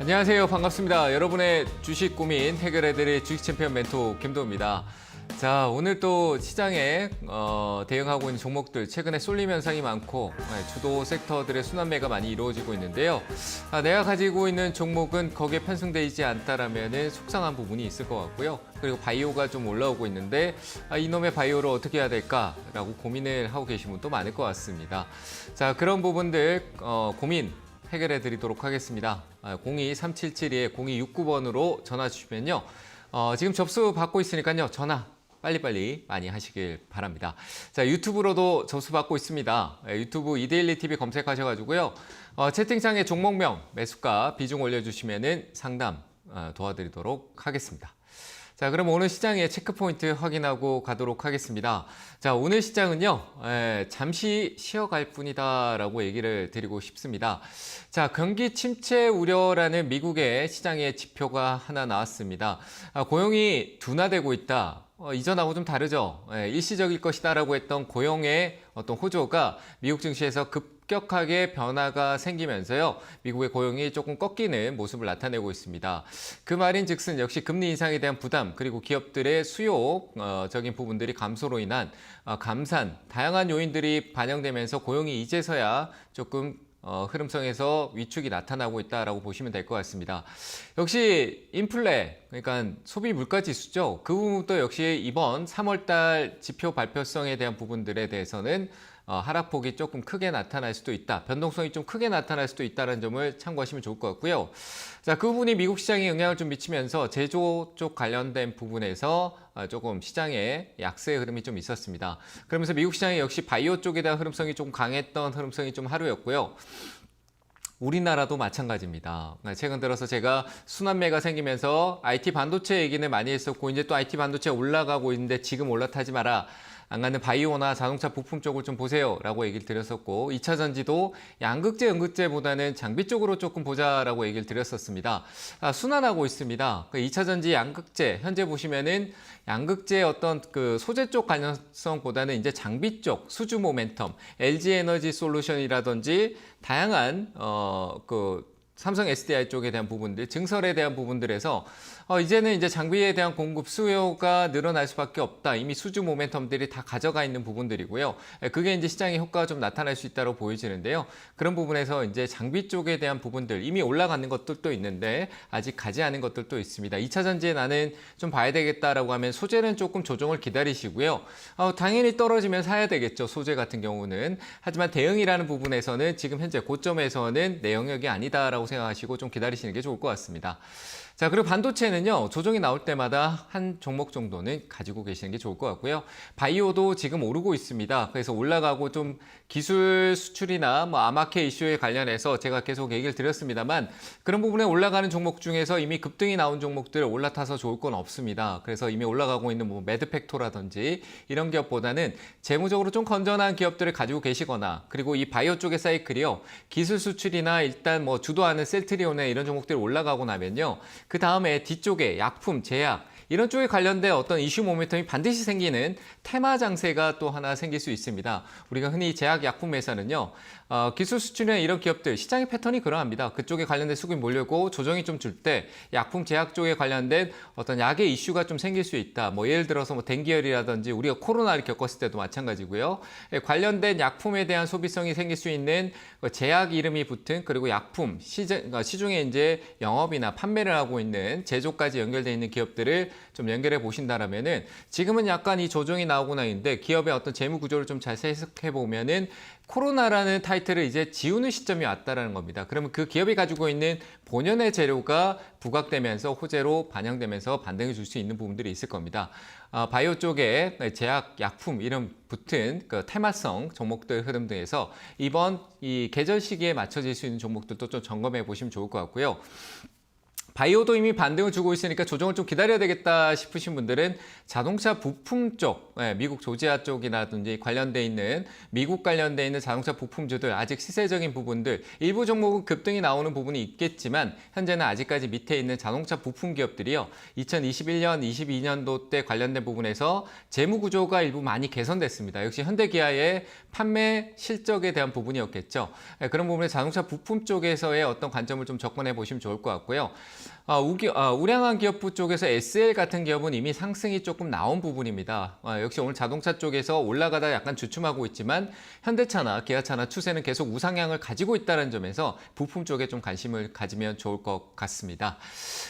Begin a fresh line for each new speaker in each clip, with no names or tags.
안녕하세요. 반갑습니다. 여러분의 주식 고민 해결해드릴 주식 챔피언 멘토 김도우입니다. 자, 오늘 또 시장에 대응하고 있는 종목들 최근에 쏠림 현상이 많고 주도 섹터들의 순환매가 많이 이루어지고 있는데요. 내가 가지고 있는 종목은 거기에 편승되지 않다라면 속상한 부분이 있을 것 같고요. 그리고 바이오가 좀 올라오고 있는데 이놈의 바이오를 어떻게 해야 될까라고 고민을 하고 계신 분도 많을 것 같습니다. 자, 그런 부분들 고민 해결해 드리도록 하겠습니다. 02-377-0269번으로 전화 주시면요. 지금 접수 받고 있으니까요. 전화 빨리빨리 많이 하시길 바랍니다. 자, 유튜브로도 접수 받고 있습니다. 유튜브 이데일리 TV 검색하셔가지고요. 채팅창에 종목명, 매수가, 비중 올려주시면은 상담 도와드리도록 하겠습니다. 자, 그럼 오늘 시장의 체크포인트 확인하고 가도록 하겠습니다. 자, 오늘 시장은요, 잠시 쉬어갈 뿐이다라고 얘기를 드리고 싶습니다. 자, 경기 침체 우려라는 미국의 시장의 지표가 하나 나왔습니다. 고용이 둔화되고 있다. 이전하고 좀 다르죠. 일시적일 것이다라고 했던 고용의 어떤 호조가 미국 증시에서 급격하게 변화가 생기면서요. 미국의 고용이 조금 꺾이는 모습을 나타내고 있습니다. 그 말인즉슨 역시 금리 인상에 대한 부담 그리고 기업들의 수요적인 부분들이 감소로 인한 감산, 다양한 요인들이 반영되면서 고용이 이제서야 조금 흐름성에서 위축이 나타나고 있다라고 보시면 될 것 같습니다. 역시 인플레, 그러니까 소비 물가 지수죠. 그 부분도 역시 이번 3월달 지표 발표성에 대한 부분들에 대해서는 하락폭이 조금 크게 나타날 수도 있다. 변동성이 좀 크게 나타날 수도 있다는 점을 참고하시면 좋을 것 같고요. 자, 그 부분이 미국 시장에 영향을 좀 미치면서 제조 쪽 관련된 부분에서 조금 시장에 약세의 흐름이 좀 있었습니다. 그러면서 미국 시장이 역시 바이오 쪽에 대한 흐름성이 좀 강했던 흐름성이 좀 하루였고요. 우리나라도 마찬가지입니다. 최근 들어서 제가 순환매가 생기면서 IT 반도체 얘기는 많이 했었고 이제 또 IT 반도체 올라가고 있는데 지금 올라타지 마라. 안 가는 바이오나 자동차 부품 쪽을 좀 보세요 라고 얘기를 드렸었고 2차 전지도 양극재, 음극재보다는 장비 쪽으로 조금 보자라고 얘기를 드렸었습니다. 순환하고 있습니다. 2차 전지 양극재 현재 보시면은 양극재 어떤 그 소재 쪽 관련성보다는 이제 장비 쪽 수주 모멘텀, LG 에너지 솔루션이라든지 다양한 삼성 SDI 쪽에 대한 부분들, 증설에 대한 부분들에서 이제는 이제 장비에 대한 공급 수요가 늘어날 수밖에 없다. 이미 수주 모멘텀들이 다 가져가 있는 부분들이고요. 그게 이제 시장의 효과가 좀 나타날 수 있다고 보여지는데요. 그런 부분에서 이제 장비 쪽에 대한 부분들 이미 올라가는 것들도 있는데 아직 가지 않은 것들도 있습니다. 2차 전지에 나는 좀 봐야 되겠다라고 하면 소재는 조금 조정을 기다리시고요. 당연히 떨어지면 사야 되겠죠. 소재 같은 경우는. 하지만 대응이라는 부분에서는 지금 현재 고점에서는 내 영역이 아니다라고 생각하시고 좀 기다리시는 게 좋을 것 같습니다. 자, 그리고 반도체는요, 조정이 나올 때마다 한 종목 정도는 가지고 계시는 게 좋을 것 같고요. 바이오도 지금 오르고 있습니다. 그래서 올라가고 좀 기술 수출이나 아마케 이슈에 관련해서 제가 계속 얘기를 드렸습니다만 그런 부분에 올라가는 종목 중에서 이미 급등이 나온 종목들 올라타서 좋을 건 없습니다. 그래서 이미 올라가고 있는 매드팩토라든지 이런 기업보다는 재무적으로 좀 건전한 기업들을 가지고 계시거나 그리고 이 바이오 쪽의 사이클이요, 기술 수출이나 일단 주도하는 셀트리온에 이런 종목들이 올라가고 나면요. 그 다음에 뒤쪽에 약품, 제약 이런 쪽에 관련된 어떤 이슈 모멘텀이 반드시 생기는 테마 장세가 또 하나 생길 수 있습니다. 우리가 흔히 제약약품에서는요. 기술 수출이나 이런 기업들 시장의 패턴이 그러합니다. 그쪽에 관련된 수급이 몰려고 조정이 좀 줄 때 약품, 제약 쪽에 관련된 어떤 약의 이슈가 좀 생길 수 있다. 예를 들어서 dengue열이라든지 우리가 코로나를 겪었을 때도 마찬가지고요. 관련된 약품에 대한 소비성이 생길 수 있는 제약 이름이 붙은 그리고 약품, 시중에 이제 영업이나 판매를 하고 있는 제조까지 연결되어 있는 기업들을 좀 연결해 보신다라면은 지금은 약간 이 조정이 나오고 나는데 기업의 어떤 재무 구조를 좀 잘 해석해 보면은 코로나라는 타이틀을 이제 지우는 시점이 왔다라는 겁니다. 그러면 그 기업이 가지고 있는 본연의 재료가 부각되면서 호재로 반영되면서 반등을 줄 수 있는 부분들이 있을 겁니다. 바이오 쪽에 제약, 약품 이런 붙은 그 테마성 종목들 흐름 등에서 이번 이 계절 시기에 맞춰질 수 있는 종목들도 좀 점검해 보시면 좋을 것 같고요. 바이오도 이미 반등을 주고 있으니까 조정을 좀 기다려야 되겠다 싶으신 분들은 자동차 부품 쪽, 미국 조지아 쪽이라든지 관련돼 있는 미국 관련돼 있는 자동차 부품주들 아직 시세적인 부분들 일부 종목은 급등이 나오는 부분이 있겠지만 현재는 아직까지 밑에 있는 자동차 부품 기업들이요. 2021년, 22년도 때 관련된 부분에서 재무 구조가 일부 많이 개선됐습니다. 역시 현대기아의 판매 실적에 대한 부분이었겠죠. 그런 부분에 자동차 부품 쪽에서의 어떤 관점을 좀 접근해 보시면 좋을 것 같고요. 우량한 기업부 쪽에서 SL 같은 기업은 이미 상승이 조금 나온 부분입니다. 역시 오늘 자동차 쪽에서 올라가다 약간 주춤하고 있지만 현대차나 기아차나 추세는 계속 우상향을 가지고 있다는 점에서 부품 쪽에 좀 관심을 가지면 좋을 것 같습니다.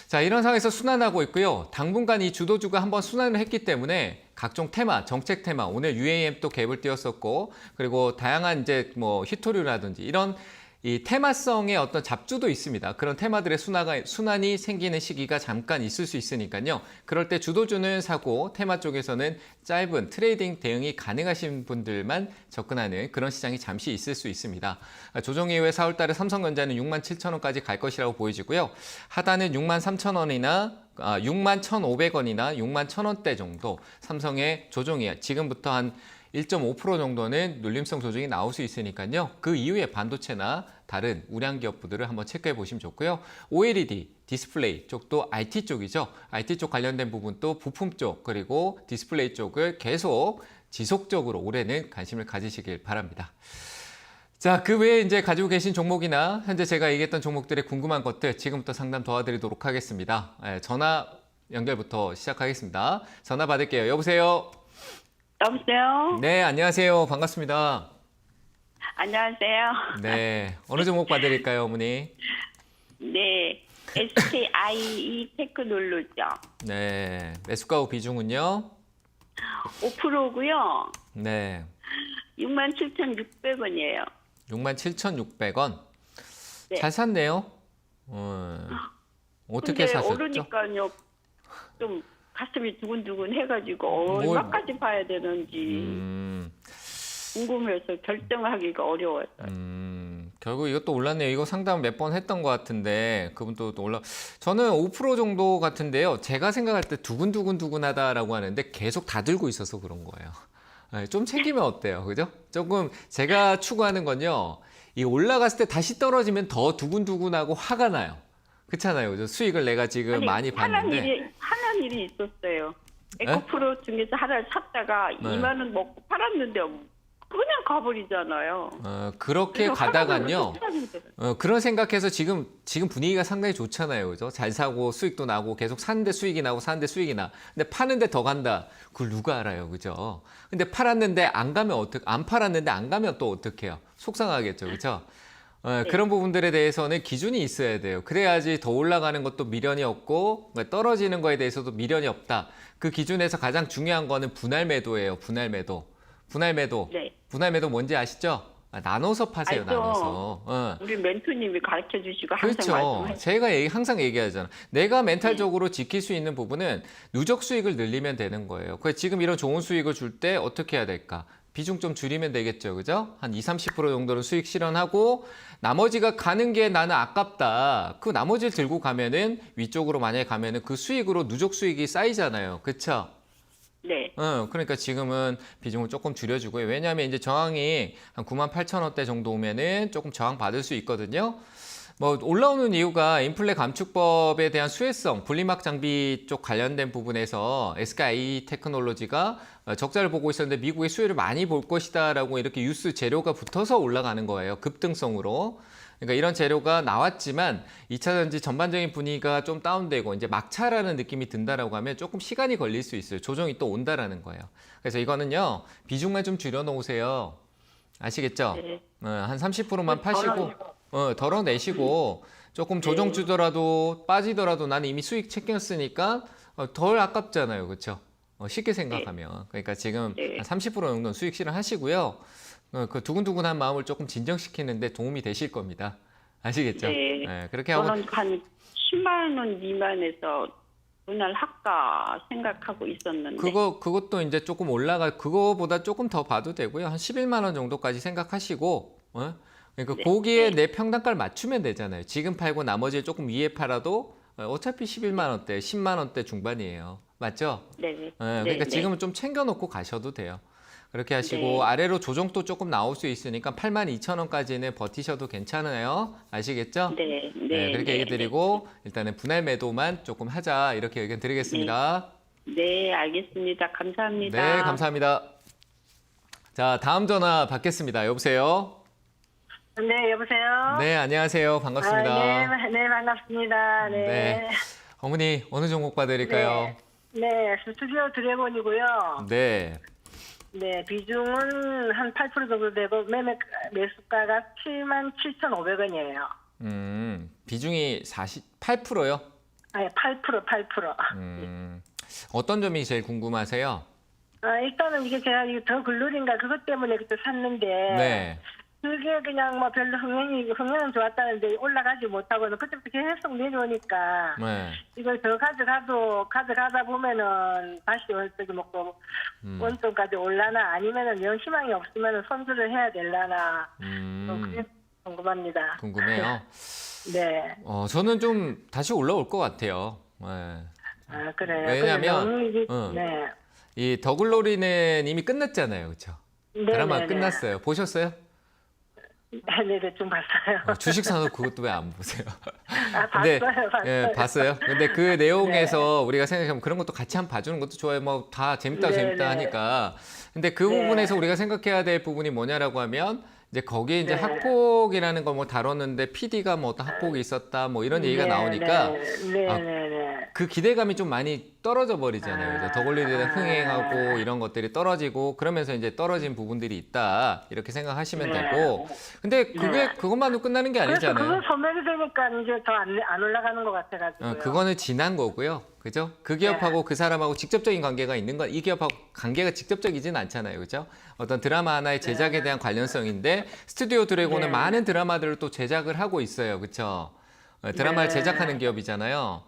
자, 이런 상황에서 순환하고 있고요. 당분간 이 주도주가 한번 순환을 했기 때문에 각종 테마, 정책 테마, 오늘 UAM 또 갭을 띄웠었고, 그리고 다양한 이제 뭐 히토류라든지 이런 이 테마성의 어떤 잡주도 있습니다. 그런 테마들의 순환이 생기는 시기가 잠깐 있을 수 있으니까요. 그럴 때 주도주는 사고 테마 쪽에서는 짧은 트레이딩 대응이 가능하신 분들만 접근하는 그런 시장이 잠시 있을 수 있습니다. 조정 이후에 4월 달에 삼성전자는 67,000원까지 갈 것이라고 보여지고요. 하단은 63,000원이나 61,500원이나 61,000원대 정도 삼성의 조정이 지금부터 한 1.5% 정도는 눌림성 조정이 나올 수 있으니까요. 그 이후에 반도체나 다른 우량 기업부들을 한번 체크해 보시면 좋고요. OLED, 디스플레이 쪽도 IT 쪽이죠. IT 쪽 관련된 부분도 부품 쪽 그리고 디스플레이 쪽을 계속 지속적으로 올해는 관심을 가지시길 바랍니다. 자, 그 외에 이제 가지고 계신 종목이나 현재 제가 얘기했던 종목들의 궁금한 것들 지금부터 상담 도와드리도록 하겠습니다. 전화 연결부터 시작하겠습니다. 전화 받을게요. 여보세요?
여보세요?
네, 안녕하세요. 반갑습니다.
안녕하세요.
네, 어느 종목 봐드릴까요, 어머니?
네, SKIE 테크놀로지요.
네, 매수가 비중은요?
5%고요.
네,
67,600원이에요.
67,600원.
네.
잘 샀네요. 어떻게
근데
사셨죠?
오르니까요, 좀 가슴이 두근두근 해가지고 얼마까지 봐야 되는지 궁금해서 결정하기가 어려워요.
결국 이것도 올랐네요. 이거 상담 몇 번 했던 것 같은데 그분도 또 저는 5% 정도 같은데요. 제가 생각할 때 두근두근두근하다라고 하는데 계속 다 들고 있어서 그런 거예요. 네, 좀 챙기면 어때요? 그죠? 조금 제가 추구하는 건요. 이 올라갔을 때 다시 떨어지면 더 두근두근하고 화가 나요. 그렇잖아요. 그죠? 수익을 내가 지금
아니,
많이 봤는데.
하는 일이 있었어요.
네?
에코프로 중에서 하나를 샀다가 2만 원 먹고 팔았는데 그냥 가버리잖아요.
그렇게 가다간요. 그런 생각해서 지금 분위기가 상당히 좋잖아요. 그죠? 잘 사고 수익도 나고 계속 사는데 수익이 나고 사는데 수익이 나. 근데 파는데 더 간다. 그걸 누가 알아요. 그죠? 근데 팔았는데 안 가면 안 팔았는데 안 가면 또 어떡해요? 속상하겠죠. 그죠?
네.
그런 부분들에 대해서는 기준이 있어야 돼요. 그래야지 더 올라가는 것도 미련이 없고 떨어지는 거에 대해서도 미련이 없다. 그 기준에서 가장 중요한 거는 분할 매도예요. 분할 매도.
네.
분할 매도 뭔지 아시죠? 나눠서 파세요.
알죠.
나눠서.
우리 멘토님이 가르쳐 주시고
그렇죠.
항상 말씀하시죠.
제가 항상 얘기하잖아. 내가 멘탈적으로 지킬 수 있는 부분은 누적 수익을 늘리면 되는 거예요. 그래서 지금 이런 좋은 수익을 줄 때 어떻게 해야 될까? 비중 좀 줄이면 되겠죠. 그죠? 한 20, 30% 정도는 수익 실현하고 나머지가 가는 게 나는 아깝다. 그 나머지를 들고 가면은 위쪽으로 만약에 가면은 그 수익으로 누적 수익이 쌓이잖아요. 그렇죠?
네.
그러니까 지금은 비중을 조금 줄여주고요. 왜냐하면 이제 저항이 한 98,000원대 정도 오면은 조금 저항 받을 수 있거든요. 뭐 올라오는 이유가 인플레 감축법에 대한 수혜성, 분리막 장비 쪽 관련된 부분에서 SKI 테크놀로지가 적자를 보고 있었는데 미국의 수혜를 많이 볼 것이다라고 이렇게 뉴스 재료가 붙어서 올라가는 거예요. 급등성으로. 그러니까 이런 재료가 나왔지만 2차 전지 전반적인 분위기가 좀 다운되고 이제 막차라는 느낌이 든다라고 하면 조금 시간이 걸릴 수 있어요. 조정이 또 온다라는 거예요. 그래서 이거는요. 비중만 좀 줄여 놓으세요. 아시겠죠?
네.
한 30%만 파시고 덜어내시고 조금 조정 주더라도 빠지더라도 나는 이미 수익 챙겼으니까 덜 아깝잖아요. 그렇죠? 쉽게 생각하면. 그러니까 지금 한 30% 정도는 수익 실현하시고요. 그 두근두근한 마음을 조금 진정시키는데 도움이 되실 겁니다. 아시겠죠?
네.
네, 그렇게 하고
저는 한 10만 원 미만에서 분할 할까 생각하고 있었는데.
그것도 이제 조금 그거보다 조금 더 봐도 되고요. 한 11만 원 정도까지 생각하시고, 그러니까
네.
거기에 내 평단가를 맞추면 되잖아요. 지금 팔고 나머지를 조금 위에 팔아도 어차피 11만 원대, 10만 원대 중반이에요. 맞죠?
네.
그러니까
네.
지금은 좀 챙겨놓고 가셔도 돼요. 그렇게 하시고
네.
아래로 조정도 조금 나올 수 있으니까 8만 2천 원까지는 버티셔도 괜찮아요. 아시겠죠?
네.
그렇게 얘기 드리고 일단은 분할 매도만 조금 하자 이렇게 의견 드리겠습니다.
네, 알겠습니다. 감사합니다.
네, 감사합니다. 자, 다음 전화 받겠습니다. 여보세요?
네, 여보세요?
네, 안녕하세요. 반갑습니다.
네, 반갑습니다. 네.
네. 어머니, 어느 종목 봐드릴까요?
네, 스튜디오 드래곤이고요.
네.
네, 비중은 한 8% 정도 되고, 매수가가 77,500원이에요.
비중이 48%요?
아니, 8%.
어떤 점이 제일 궁금하세요?
일단은 이게 제가 더 글루린가 그것 때문에 그때 샀는데,
네.
그게 그냥 뭐 별로 흥행은 좋았다는데 올라가지 못하고는 그때부터 계속 내려오니까,
네.
이걸 더 가져가다 보면은 다시 저기 먹고 원점까지 올라나 아니면은 영 희망이 없으면은 손절을 해야 될라나 그게 궁금합니다.
궁금해요.
네.
저는 좀 다시 올라올 것 같아요. 네.
아 그래요.
왜냐면,
네.
이 더글로리는 이미 끝났잖아요. 그렇죠?
네.
드라마 끝났어요. 보셨어요?
네, 좀 봤어요.
주식 사서 그것도 왜 안 보세요?
봤어요.
예, 봤어요. 근데 그 내용에서 우리가 생각하면 그런 것도 같이 한번 봐주는 것도 좋아요. 뭐 다 재밌다
네.
하니까. 근데 그
네.
부분에서 우리가 생각해야 될 부분이 뭐냐라고 하면 이제 거기에 이제
네.
학폭이라는 걸 뭐 다뤘는데 PD가 뭐 어떤 학폭이 있었다 뭐 이런 얘기가 나오니까
네.
그 기대감이 좀 많이 떨어져 버리잖아요. 이제 더글로리에 대한 흥행하고 이런 것들이 떨어지고 그러면서 이제 떨어진 부분들이 있다 이렇게 생각하시면 되고. 근데 그것만으로 끝나는 게
그래서
아니잖아요.
그거 소멸이 되니까 이제 더 안 올라가는 것 같아가지고요.
그거는 지난 거고요. 그죠? 그 기업하고 그 사람하고 직접적인 관계가 있는 건 이 기업하고 관계가 직접적이진 않잖아요. 그죠? 어떤 드라마 하나의 제작에 대한 관련성인데 스튜디오 드래곤은 많은 드라마들을 또 제작을 하고 있어요. 그렇죠? 드라마를 제작하는 기업이잖아요.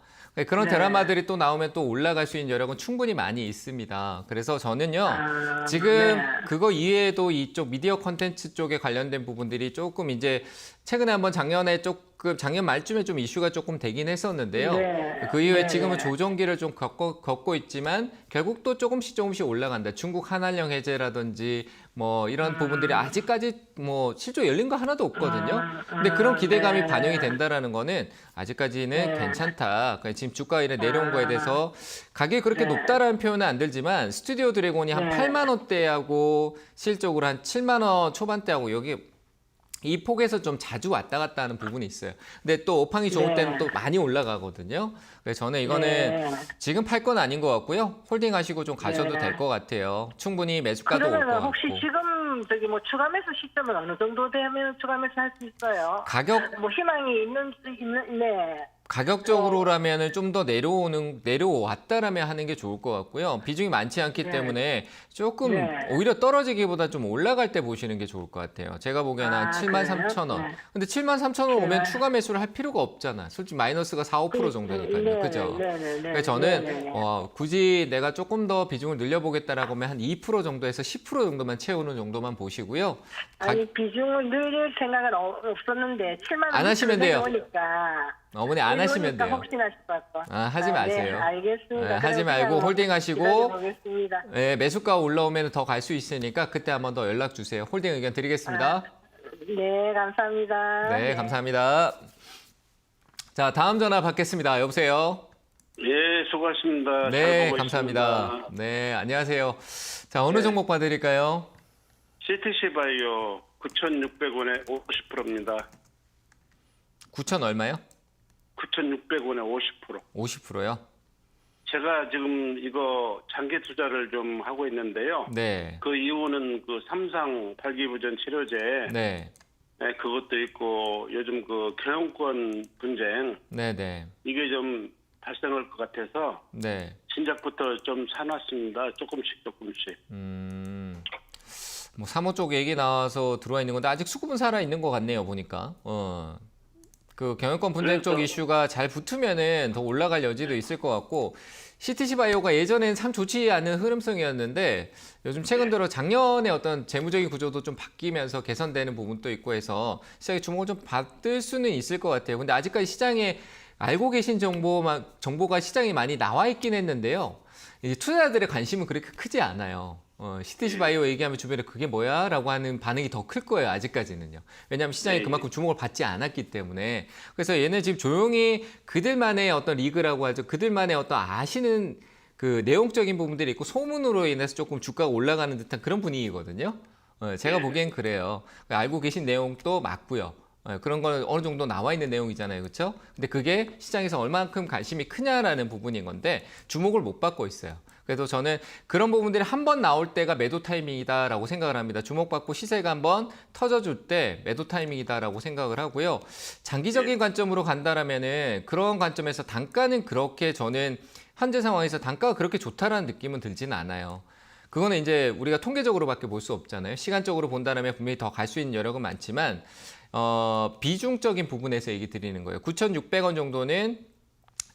그런 드라마들이 또 나오면 또 올라갈 수 있는 여력은 충분히 많이 있습니다. 그래서 저는요, 지금 그거 이외에도 이쪽 미디어 컨텐츠 쪽에 관련된 부분들이 조금 이제 최근에 한번 작년 말쯤에 좀 이슈가 조금 되긴 했었는데요. 그 이후에 지금은 조정기를 좀 걷고 있지만 결국 또 조금씩 올라간다. 중국 한한령 해제라든지 뭐 이런 부분들이 아직까지 뭐 실조 열린 거 하나도 없거든요. 근데 그런 기대감이 반영이 된다라는 거는 아직까지는 괜찮다. 그러니까 지금 주가 이래 내려온 거에 대해서 가격이 그렇게 높다라는 표현은 안 들지만 스튜디오 드래곤이 한 8만 원대하고 실적으로 한 7만 원 초반대하고 여기 이 폭에서 좀 자주 왔다 갔다 하는 부분이 있어요. 근데 또 오팡이 좋을 때는 또 많이 올라가거든요. 그래서 저는 이거는 지금 팔 건 아닌 것 같고요. 홀딩 하시고 좀 가셔도 될 것 같아요. 충분히 매수가도 올 것
그러면
같고.
혹시 지금 저기 뭐 추가 매수 시점은 어느 정도 되면 추가 매수 할 수 있어요?
가격
뭐 희망이 있는 네.
가격적으로라면은 좀 더 내려왔다라면 하는 게 좋을 것 같고요. 비중이 많지 않기 때문에 조금 오히려 떨어지기보다 좀 올라갈 때 보시는 게 좋을 것 같아요. 제가 보기에는 한 73,000원. 근데 73,000원 오면 추가 매수를 할 필요가 없잖아. 솔직히 마이너스가 4~5% 정도니까요. 그죠? 그래서 저는 굳이 내가 조금 더 비중을 늘려보겠다라고 하면 한 2% 정도에서 10% 정도만 채우는 정도만 보시고요.
아니 비중을 늘릴 생각은 없었는데 7만 원
안 하시면 돼요.
오니까
어머니 안 하시면 돼요.
혹시나 싶어서.
하지 마세요.
네, 알겠습니다.
하지 말고 홀딩 하시고
기다려보겠습니다.
매수가 올라오면 더 갈 수 있으니까 그때 한번 더 연락 주세요. 홀딩 의견 드리겠습니다.
네, 감사합니다.
네, 감사합니다. 자, 다음 전화 받겠습니다. 여보세요?
예, 수고하셨습니다.
네,
잘 보고
감사합니다.
있습니다.
네, 안녕하세요. 자, 어느 종목 봐드릴까요?
CTC 바이오 9,600원에 50%입니다.
9천 얼마요?
9,600원에 50%.
50%요?
제가 지금 이거 장기 투자를 좀 하고 있는데요.
네.
그 이유는 그 삼상 발기부전 치료제,
네.
네, 그것도 있고 요즘 그 경영권 분쟁
네.
이게 좀 발생할 것 같아서
네.
진작부터 좀 사놨습니다. 조금씩.
뭐 사모 쪽 얘기 나와서 들어와 있는 건데 아직 수급은 살아 있는 것 같네요. 보니까. 그 경영권 분쟁 쪽 이슈가 잘 붙으면은 더 올라갈 여지도 있을 것 같고 CTC 바이오가 예전엔 참 좋지 않은 흐름성이었는데 요즘 최근 들어 작년에 어떤 재무적인 구조도 좀 바뀌면서 개선되는 부분도 있고 해서 시장에 주목을 좀 받을 수는 있을 것 같아요. 근데 아직까지 시장에 알고 계신 정보가 시장에 많이 나와 있긴 했는데요. 이제 투자자들의 관심은 그렇게 크지 않아요. CTC 바이오 얘기하면 주변에 그게 뭐야? 라고 하는 반응이 더 클 거예요. 아직까지는요. 왜냐하면 시장이 그만큼 주목을 받지 않았기 때문에. 그래서 얘는 지금 조용히 그들만의 어떤 리그라고 하죠. 그들만의 어떤 아시는 그 내용적인 부분들이 있고 소문으로 인해서 조금 주가가 올라가는 듯한 그런 분위기거든요. 제가 보기엔 그래요. 알고 계신 내용도 맞고요. 그런 건 어느 정도 나와 있는 내용이잖아요. 그렇죠? 근데 그게 시장에서 얼만큼 관심이 크냐라는 부분인 건데 주목을 못 받고 있어요. 그래서 저는 그런 부분들이 한 번 나올 때가 매도 타이밍이다라고 생각을 합니다. 주목받고 시세가 한번 터져줄 때 매도 타이밍이다라고 생각을 하고요. 장기적인 관점으로 간다라면은 그런 관점에서 단가는 그렇게 저는 현재 상황에서 단가가 그렇게 좋다라는 느낌은 들지는 않아요. 그거는 이제 우리가 통계적으로밖에 볼 수 없잖아요. 시간적으로 본다면 분명히 더 갈 수 있는 여력은 많지만 비중적인 부분에서 얘기 드리는 거예요. 9,600원 정도는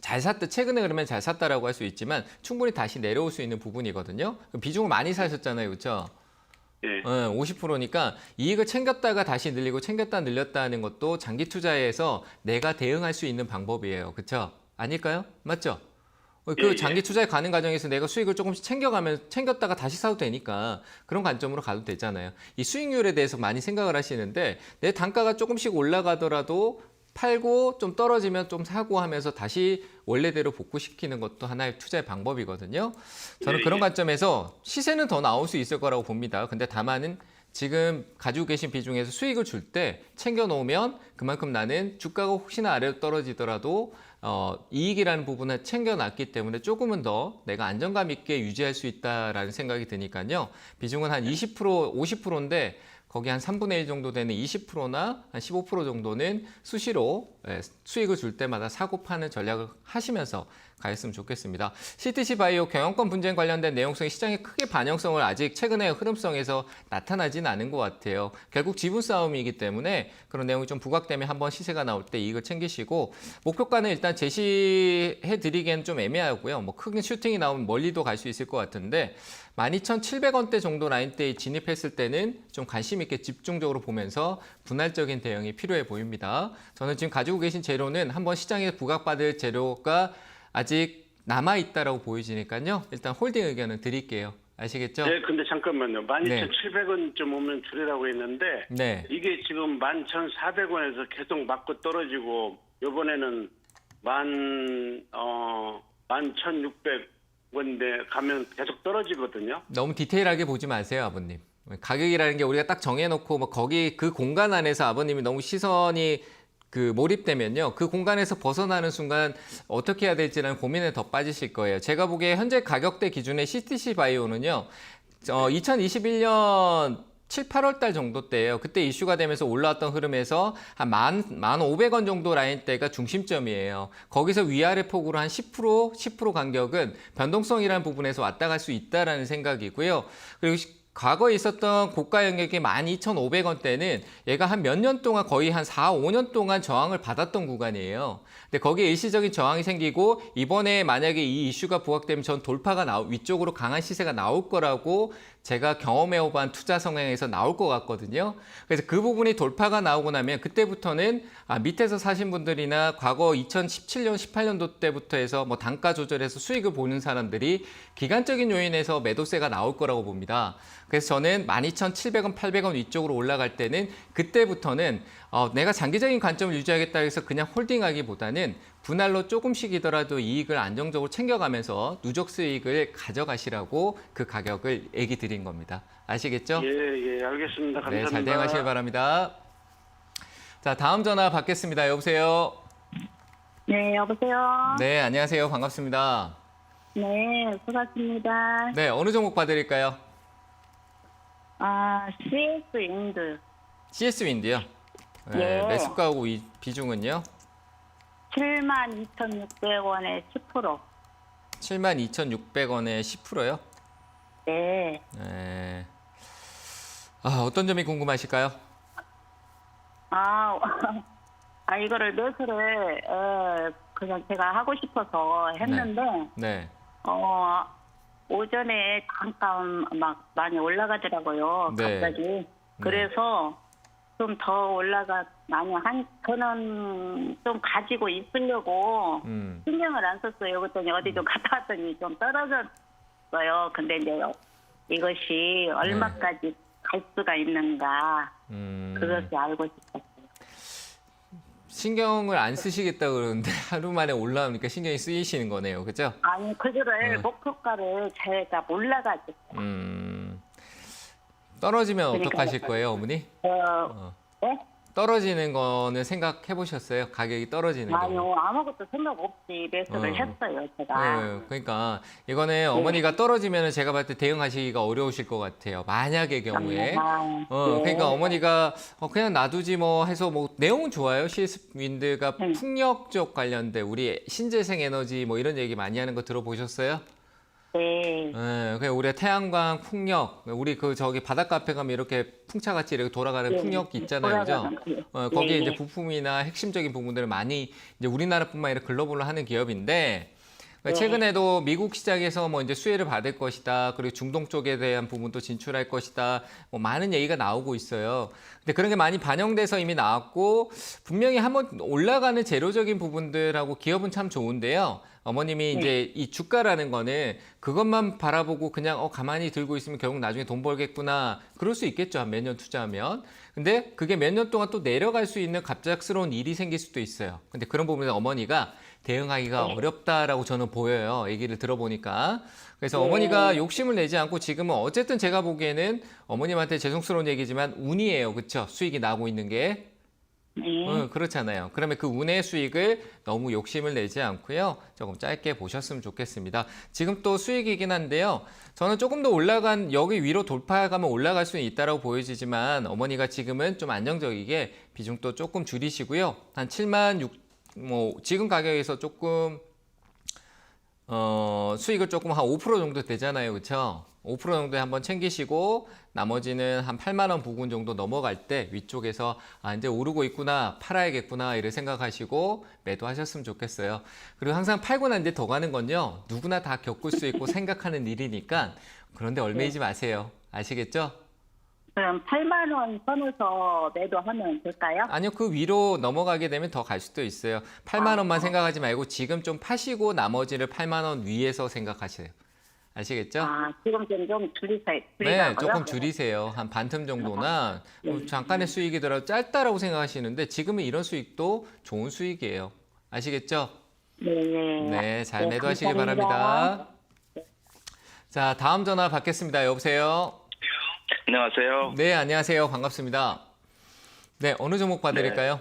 잘 샀다, 최근에 그러면 잘 샀다라고 할 수 있지만 충분히 다시 내려올 수 있는 부분이거든요. 비중을 많이 사셨잖아요. 그렇죠?
예.
50%니까 이익을 챙겼다가 다시 늘리고 챙겼다 늘렸다 하는 것도 장기 투자에서 내가 대응할 수 있는 방법이에요. 그렇죠? 아닐까요? 맞죠? 그 장기 투자에 가는 과정에서 내가 수익을 조금씩 챙겼다가 다시 사도 되니까 그런 관점으로 가도 되잖아요. 이 수익률에 대해서 많이 생각을 하시는데 내 단가가 조금씩 올라가더라도 팔고 좀 떨어지면 좀 사고 하면서 다시 원래대로 복구시키는 것도 하나의 투자의 방법이거든요. 저는 그런 관점에서 시세는 더 나올 수 있을 거라고 봅니다. 근데 다만은 지금 가지고 계신 비중에서 수익을 줄 때 챙겨 놓으면 그만큼 나는 주가가 혹시나 아래로 떨어지더라도 이익이라는 부분을 챙겨놨기 때문에 조금은 더 내가 안정감 있게 유지할 수 있다라는 생각이 드니까요. 비중은 한 20%, 50%인데 거기 한 3분의 1 정도 되는 20%나 한 15% 정도는 수시로 수익을 줄 때마다 사고 파는 전략을 하시면서 가셨으면 좋겠습니다. CTC 바이오 경영권 분쟁 관련된 내용성이 시장에 크게 반영성을 아직 최근의 흐름성에서 나타나지는 않은 것 같아요. 결국 지분 싸움이기 때문에 그런 내용이 좀 부각되면 한번 시세가 나올 때 이익을 챙기시고 목표가는 일단 제시해 드리기에는 좀 애매하고요. 뭐 크게 슈팅이 나오면 멀리도 갈 수 있을 것 같은데 12,700원대 정도 라인대에 진입했을 때는 좀 관심 있게 집중적으로 보면서 분할적인 대응이 필요해 보입니다. 저는 지금 가지고 계신 재료는 한번 시장에 부각받을 재료가 아직 남아있다라고 보이지니까요. 일단 홀딩 의견을 드릴게요. 아시겠죠?
네, 근데 잠깐만요. 12,700원쯤 오면 줄이라고 했는데
네.
이게 지금 11,400원에서 계속 맞고 떨어지고 이번에는 11,600원대 가면 계속 떨어지거든요.
너무 디테일하게 보지 마세요, 아버님. 가격이라는 게 우리가 딱 정해놓고 뭐 거기 그 공간 안에서 아버님이 너무 시선이 몰입되면요. 그 공간에서 벗어나는 순간 어떻게 해야 될지라는 고민에 더 빠지실 거예요. 제가 보기에 현재 가격대 기준의 CTC 바이오는요. 2021년 7, 8월 달 정도 때예요. 그때 이슈가 되면서 올라왔던 흐름에서 한 1,500원 정도 라인대가 중심점이에요. 거기서 위아래 폭으로 한 10% 간격은 변동성이라는 부분에서 왔다 갈 수 있다라는 생각이고요. 그리고 과거에 있었던 고가 영역이 12,500원대는 얘가 한 몇 년 동안 거의 한 4, 5년 동안 저항을 받았던 구간이에요. 근데 거기에 일시적인 저항이 생기고 이번에 만약에 이 이슈가 부각되면 전 돌파가 위쪽으로 강한 시세가 나올 거라고 제가 경험해본 투자 성향에서 나올 것 같거든요. 그래서 그 부분이 돌파가 나오고 나면 그때부터는 밑에서 사신 분들이나 과거 2017년, 18년도 때부터 해서 뭐 단가 조절해서 수익을 보는 사람들이 기간적인 요인에서 매도세가 나올 거라고 봅니다. 그래서 저는 12,700원, 800원 위쪽으로 올라갈 때는 그때부터는 내가 장기적인 관점을 유지하겠다 해서 그냥 홀딩하기보다는 분할로 조금씩이더라도 이익을 안정적으로 챙겨가면서 누적 수익을 가져가시라고 그 가격을 얘기 드린 겁니다. 아시겠죠?
예, 알겠습니다. 감사합니다.
네, 잘 대응하시길 바랍니다. 자, 다음 전화 받겠습니다. 여보세요?
네, 여보세요?
네, 안녕하세요. 반갑습니다.
네, 수고하십니다.
네, 어느 종목 봐드릴까요?
CS 인드
CS 윈드요. 네,
네.
매수가하고 비중은요?
72,600원에 10%.
72,600원에 10%요?
네.
네. 어떤 점이 궁금하실까요?
이거를 매수를 그냥 제가 하고 싶어서 했는데
네.
오전에 잠깐 막 많이 올라가더라고요.
네.
갑자기. 그래서
좀 더 올라가면 저는 좀 가지고 있으려고 신경을 안 썼어요. 그랬더니 어디 좀 갔다 왔더니 좀 떨어졌어요. 근데 이제 이것이 얼마까지 갈 수가 있는가 그것이 알고 싶었어요.
신경을 안 쓰시겠다 그러는데 하루 만에 올라오니까 신경이 쓰이시는 거네요. 그죠?
아니 그거를 목표가를 제가 몰라가지고
떨어지면
그러니까
어떡하실 거예요, 어머니?
네?
떨어지는 거는 생각해 보셨어요? 가격이 떨어지는 거.
아니요 아무것도 생각 없이 매수를 했어요 제가.
네, 그러니까 이거는 어머니가 떨어지면 제가 봤을 때 대응하시기가 어려우실 것 같아요. 만약의 경우에. 그러니까 어머니가 그냥 놔두지 뭐 해서 뭐 내용은 좋아요. 시스윈드가 풍력 쪽 관련된 우리 신재생 에너지 뭐 이런 얘기 많이 하는 거 들어보셨어요?
네.
그냥 우리 태양광 풍력, 우리 그 저기 바닷가 앞에 가면 이렇게 풍차같이 이렇게 돌아가는 풍력 있잖아요, 그죠? 거기에 이제 부품이나 핵심적인 부분들을 많이 이제 우리나라뿐만 아니라 글로벌로 하는 기업인데 최근에도 미국 시장에서 뭐 이제 수혜를 받을 것이다, 그리고 중동 쪽에 대한 부분도 진출할 것이다, 뭐 많은 얘기가 나오고 있어요. 근데 그런 게 많이 반영돼서 이미 나왔고 분명히 한번 올라가는 재료적인 부분들하고 기업은 참 좋은데요. 어머님이 이제 이 주가라는 거는 그것만 바라보고 그냥 가만히 들고 있으면 결국 나중에 돈 벌겠구나. 그럴 수 있겠죠. 한 몇 년 투자하면. 근데 그게 몇 년 동안 또 내려갈 수 있는 갑작스러운 일이 생길 수도 있어요. 근데 그런 부분에 어머니가 대응하기가 어렵다라고 저는 보여요. 얘기를 들어보니까. 그래서 어머니가 욕심을 내지 않고 지금은 어쨌든 제가 보기에는 어머님한테 죄송스러운 얘기지만 운이에요. 그렇죠? 수익이 나고 있는 게. 그렇잖아요. 그러면 그 운의 수익을 너무 욕심을 내지 않고요. 조금 짧게 보셨으면 좋겠습니다. 지금 또 수익이긴 한데요. 저는 조금 더 올라간 여기 위로 돌파하면 올라갈 수는 있다고 보여지지만 어머니가 지금은 좀 안정적이게 비중도 조금 줄이시고요. 한 7만 6, 뭐 지금 가격에서 조금 수익을 조금 한 5% 정도 되잖아요. 그렇죠? 5% 정도에 한번 챙기시고 나머지는 한 8만 원 부근 정도 넘어갈 때 위쪽에서 이제 오르고 있구나, 팔아야겠구나 이를 생각하시고 매도하셨으면 좋겠어요. 그리고 항상 팔고 난 뒤에 더 가는 건요. 누구나 다 겪을 수 있고 생각하는 일이니까 그런데 얽매이지 마세요. 아시겠죠?
그럼 8만 원 선에서 매도하면 될까요?
아니요. 그 위로 넘어가게 되면 더 갈 수도 있어요. 8만 원만 생각하지 말고 지금 좀 파시고 나머지를 8만 원 위에서 생각하세요. 아시겠죠?
지금 좀 줄이라고요?
네, 조금 줄이세요. 한 반틈 정도나 잠깐의 수익이더라도 짧다라고 생각하시는데 지금은 이런 수익도 좋은 수익이에요. 아시겠죠? 네, 잘 매도하시기
감사합니다.
바랍니다. 자, 다음 전화 받겠습니다. 여보세요?
안녕하세요.
네, 안녕하세요. 반갑습니다. 네, 어느 종목 봐드릴까요?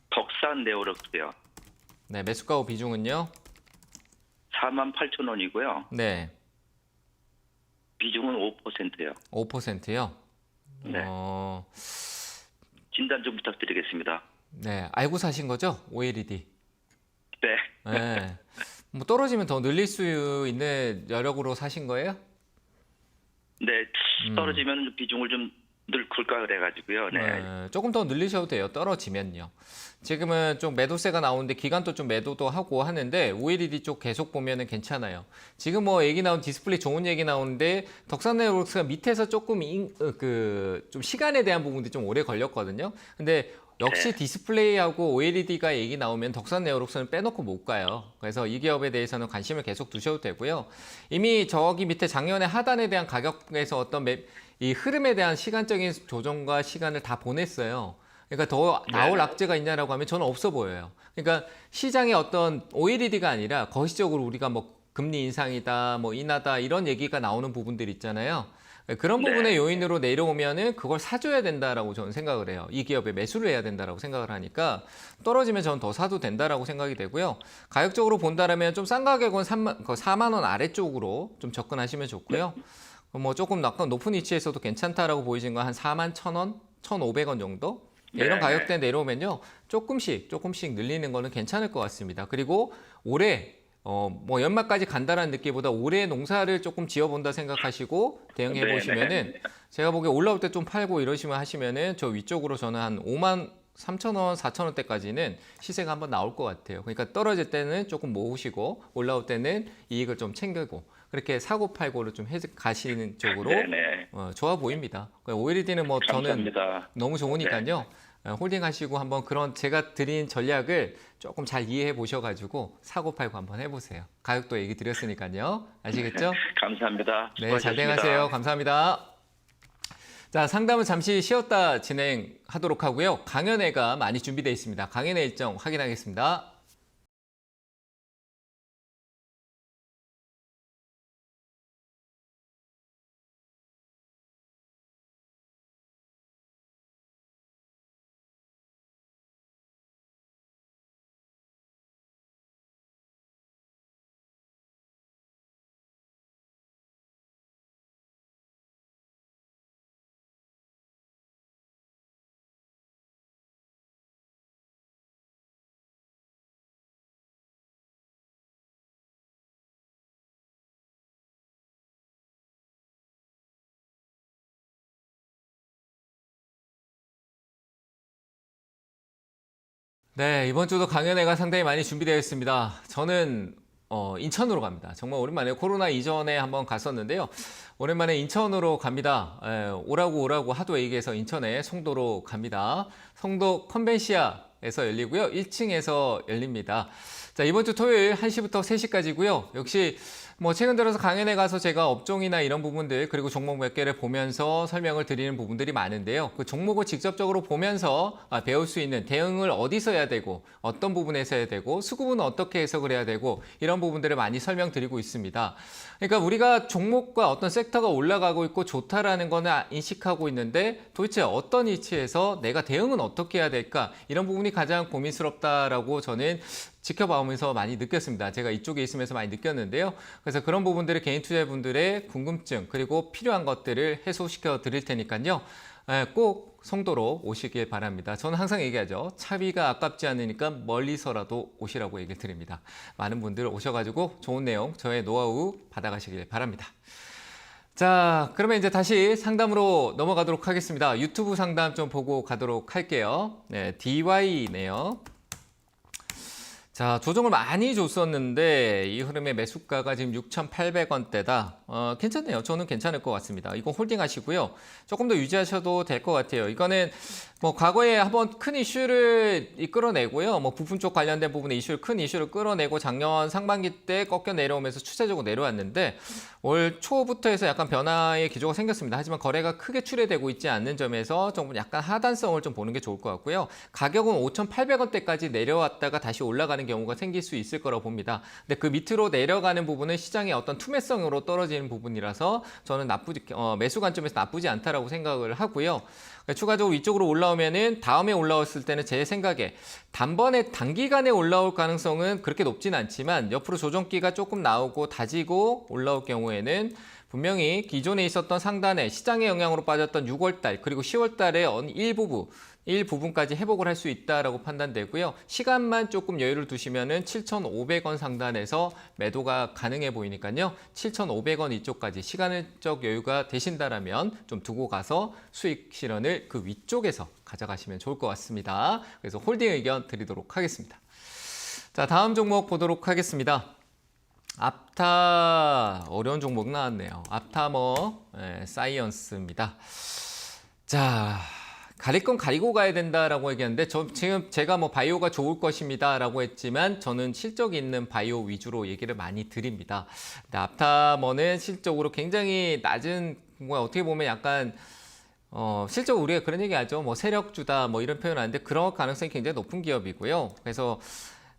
덕산 네오럭스요.
네, 매수가 비중은요?
48,000원이고요.
네,
비중은 5%요.
5%요?
네. 진단 좀 부탁드리겠습니다.
네, 알고 사신 거죠? OLED.
네.
네. 뭐 떨어지면 더 늘릴 수 있는 여력으로 사신 거예요?
네, 떨어지면 비중을 좀 늘릴까 그래가지고요.
네, 조금 더 늘리셔도 돼요. 떨어지면요. 지금은 좀 매도세가 나오는데 기간도 좀 매도도 하고 하는데 OLED 쪽 계속 보면은 괜찮아요. 지금 뭐 얘기 나온 디스플레이 좋은 얘기 나오는데 덕산네트워크가 밑에서 조금 좀 시간에 대한 부분들이 좀 오래 걸렸거든요. 근데 역시 디스플레이하고 OLED가 얘기 나오면 덕산네오록스는 빼놓고 못 가요. 그래서 이 기업에 대해서는 관심을 계속 두셔도 되고요. 이미 저기 밑에 작년에 하단에 대한 가격에서 어떤 이 흐름에 대한 시간적인 조정과 시간을 다 보냈어요. 그러니까 더 나올 악재가 있냐라고 하면 저는 없어 보여요. 그러니까 시장의 어떤 OLED가 아니라 거시적으로 우리가 뭐 금리 인상이다, 뭐 인하다 이런 얘기가 나오는 부분들 있잖아요. 그런 부분의 요인으로 내려오면은 그걸 사줘야 된다라고 저는 생각을 해요. 이 기업에 매수를 해야 된다라고 생각을 하니까 떨어지면 저는 더 사도 된다라고 생각이 되고요. 가격적으로 본다라면 좀 싼 가격은 4만 원 아래쪽으로 좀 접근하시면 좋고요. 뭐 조금 약간 높은 위치에서도 괜찮다라고 보이신 건 한 4만 1,000원, 1,500원 정도? 이런 가격대 내려오면요. 조금씩 늘리는 거는 괜찮을 것 같습니다. 그리고 올해 뭐 연말까지 간다라는 느낌보다 올해 농사를 조금 지어본다 생각하시고 대응해 보시면은 제가 보기에 올라올 때 좀 팔고 이러시면 하시면은 저 위쪽으로 저는 한 5만 3,000원, 4,000원대까지는 시세가 한번 나올 것 같아요. 그러니까 떨어질 때는 조금 모으시고 올라올 때는 이익을 좀 챙기고 그렇게 사고 팔고를 좀 가시는 쪽으로
네네.
좋아 보입니다. OLED는 뭐 저는
감사합니다.
너무 좋으니까요. 홀딩 하시고 한번 그런 제가 드린 전략을 조금 잘 이해해 보셔가지고 사고 팔고 한번 해보세요. 가격도 얘기 드렸으니까요. 아시겠죠?
감사합니다.
네, 잘
수고하셨습니다.
대응하세요. 감사합니다. 자, 상담은 잠시 쉬었다 진행하도록 하고요. 강연회가 많이 준비되어 있습니다. 강연회 일정 확인하겠습니다. 네, 이번 주도 강연회가 상당히 많이 준비되어 있습니다. 저는 인천으로 갑니다. 정말 오랜만에 코로나 이전에 한번 갔었는데요. 오랜만에 인천으로 갑니다. 오라고 하도 얘기해서 인천에 송도로 갑니다. 송도 컨벤시아에서 열리고요. 1층에서 열립니다. 자, 이번 주 토요일 1시부터 3시까지고요. 역시 뭐 최근 들어서 강연에 가서 제가 업종이나 이런 부분들 그리고 종목 몇 개를 보면서 설명을 드리는 부분들이 많은데요. 그 종목을 직접적으로 보면서 배울 수 있는 대응을 어디서 해야 되고 어떤 부분에서 해야 되고 수급은 어떻게 해석을 해야 되고 이런 부분들을 많이 설명드리고 있습니다. 그러니까 우리가 종목과 어떤 섹터가 올라가고 있고 좋다라는 거는 인식하고 있는데 도대체 어떤 위치에서 내가 대응은 어떻게 해야 될까 이런 부분이 가장 고민스럽다라고 저는 지켜봐오면서 많이 느꼈습니다. 제가 이쪽에 있으면서 많이 느꼈는데요. 그래서 그런 부분들을 개인 투자자분들의 궁금증 그리고 필요한 것들을 해소시켜 드릴 테니까요. 꼭 송도로 오시길 바랍니다. 저는 항상 얘기하죠. 차비가 아깝지 않으니까 멀리서라도 오시라고 얘기를 드립니다. 많은 분들 오셔가지고 좋은 내용, 저의 노하우 받아가시길 바랍니다. 자, 그러면 이제 다시 상담으로 넘어가도록 하겠습니다. 유튜브 상담 좀 보고 가도록 할게요. 네, DY네요. 자, 조정을 많이 줬었는데 이 흐름의 매수가가 지금 6,800원대다. 괜찮네요. 저는 괜찮을 것 같습니다. 이거 홀딩 하시고요. 조금 더 유지하셔도 될 것 같아요. 이거는 뭐 과거에 한번 큰 이슈를 이끌어내고요. 뭐 부품 쪽 관련된 부분에 큰 이슈를 끌어내고 작년 상반기 때 꺾여 내려오면서 추세적으로 내려왔는데 올 초부터 해서 약간 변화의 기조가 생겼습니다. 하지만 거래가 크게 출회되고 있지 않는 점에서 좀 약간 하단성을 좀 보는 게 좋을 것 같고요. 가격은 5,800원대까지 내려왔다가 다시 올라가는 경우가 생길 수 있을 거라고 봅니다. 근데 그 밑으로 내려가는 부분은 시장의 어떤 투매성으로 떨어지는 부분이라서 저는 매수 관점에서 나쁘지 않다라고 생각을 하고요. 추가적으로 위쪽으로 올라오면은 다음에 올라왔을 때는 제 생각에 단기간에 올라올 가능성은 그렇게 높진 않지만 옆으로 조정기가 조금 나오고 다지고 올라올 경우에는 분명히 기존에 있었던 상단에 시장의 영향으로 빠졌던 6월달 그리고 10월달의 일부분까지 회복을 할 수 있다라고 판단되고요. 시간만 조금 여유를 두시면은 7,500원 상단에서 매도가 가능해 보이니까요. 7,500원 이쪽까지 시간적 여유가 되신다라면 좀 두고 가서 수익 실현을 그 위쪽에서 가져가시면 좋을 것 같습니다. 그래서 홀딩 의견 드리도록 하겠습니다. 자, 다음 종목 보도록 하겠습니다. 앞타 어려운 종목 나왔네요. 앞타머 사이언스입니다. 자, 가릴 건 가리고 가야 된다라고 얘기하는데 지금 제가 뭐 바이오가 좋을 것입니다라고 했지만 저는 실적 있는 바이오 위주로 얘기를 많이 드립니다. 근데 앞타머는 실적으로 굉장히 낮은 어떻게 보면 약간 실적 우리가 그런 얘기하죠. 뭐 세력주다 뭐 이런 표현 하는데 그런 가능성이 굉장히 높은 기업이고요. 그래서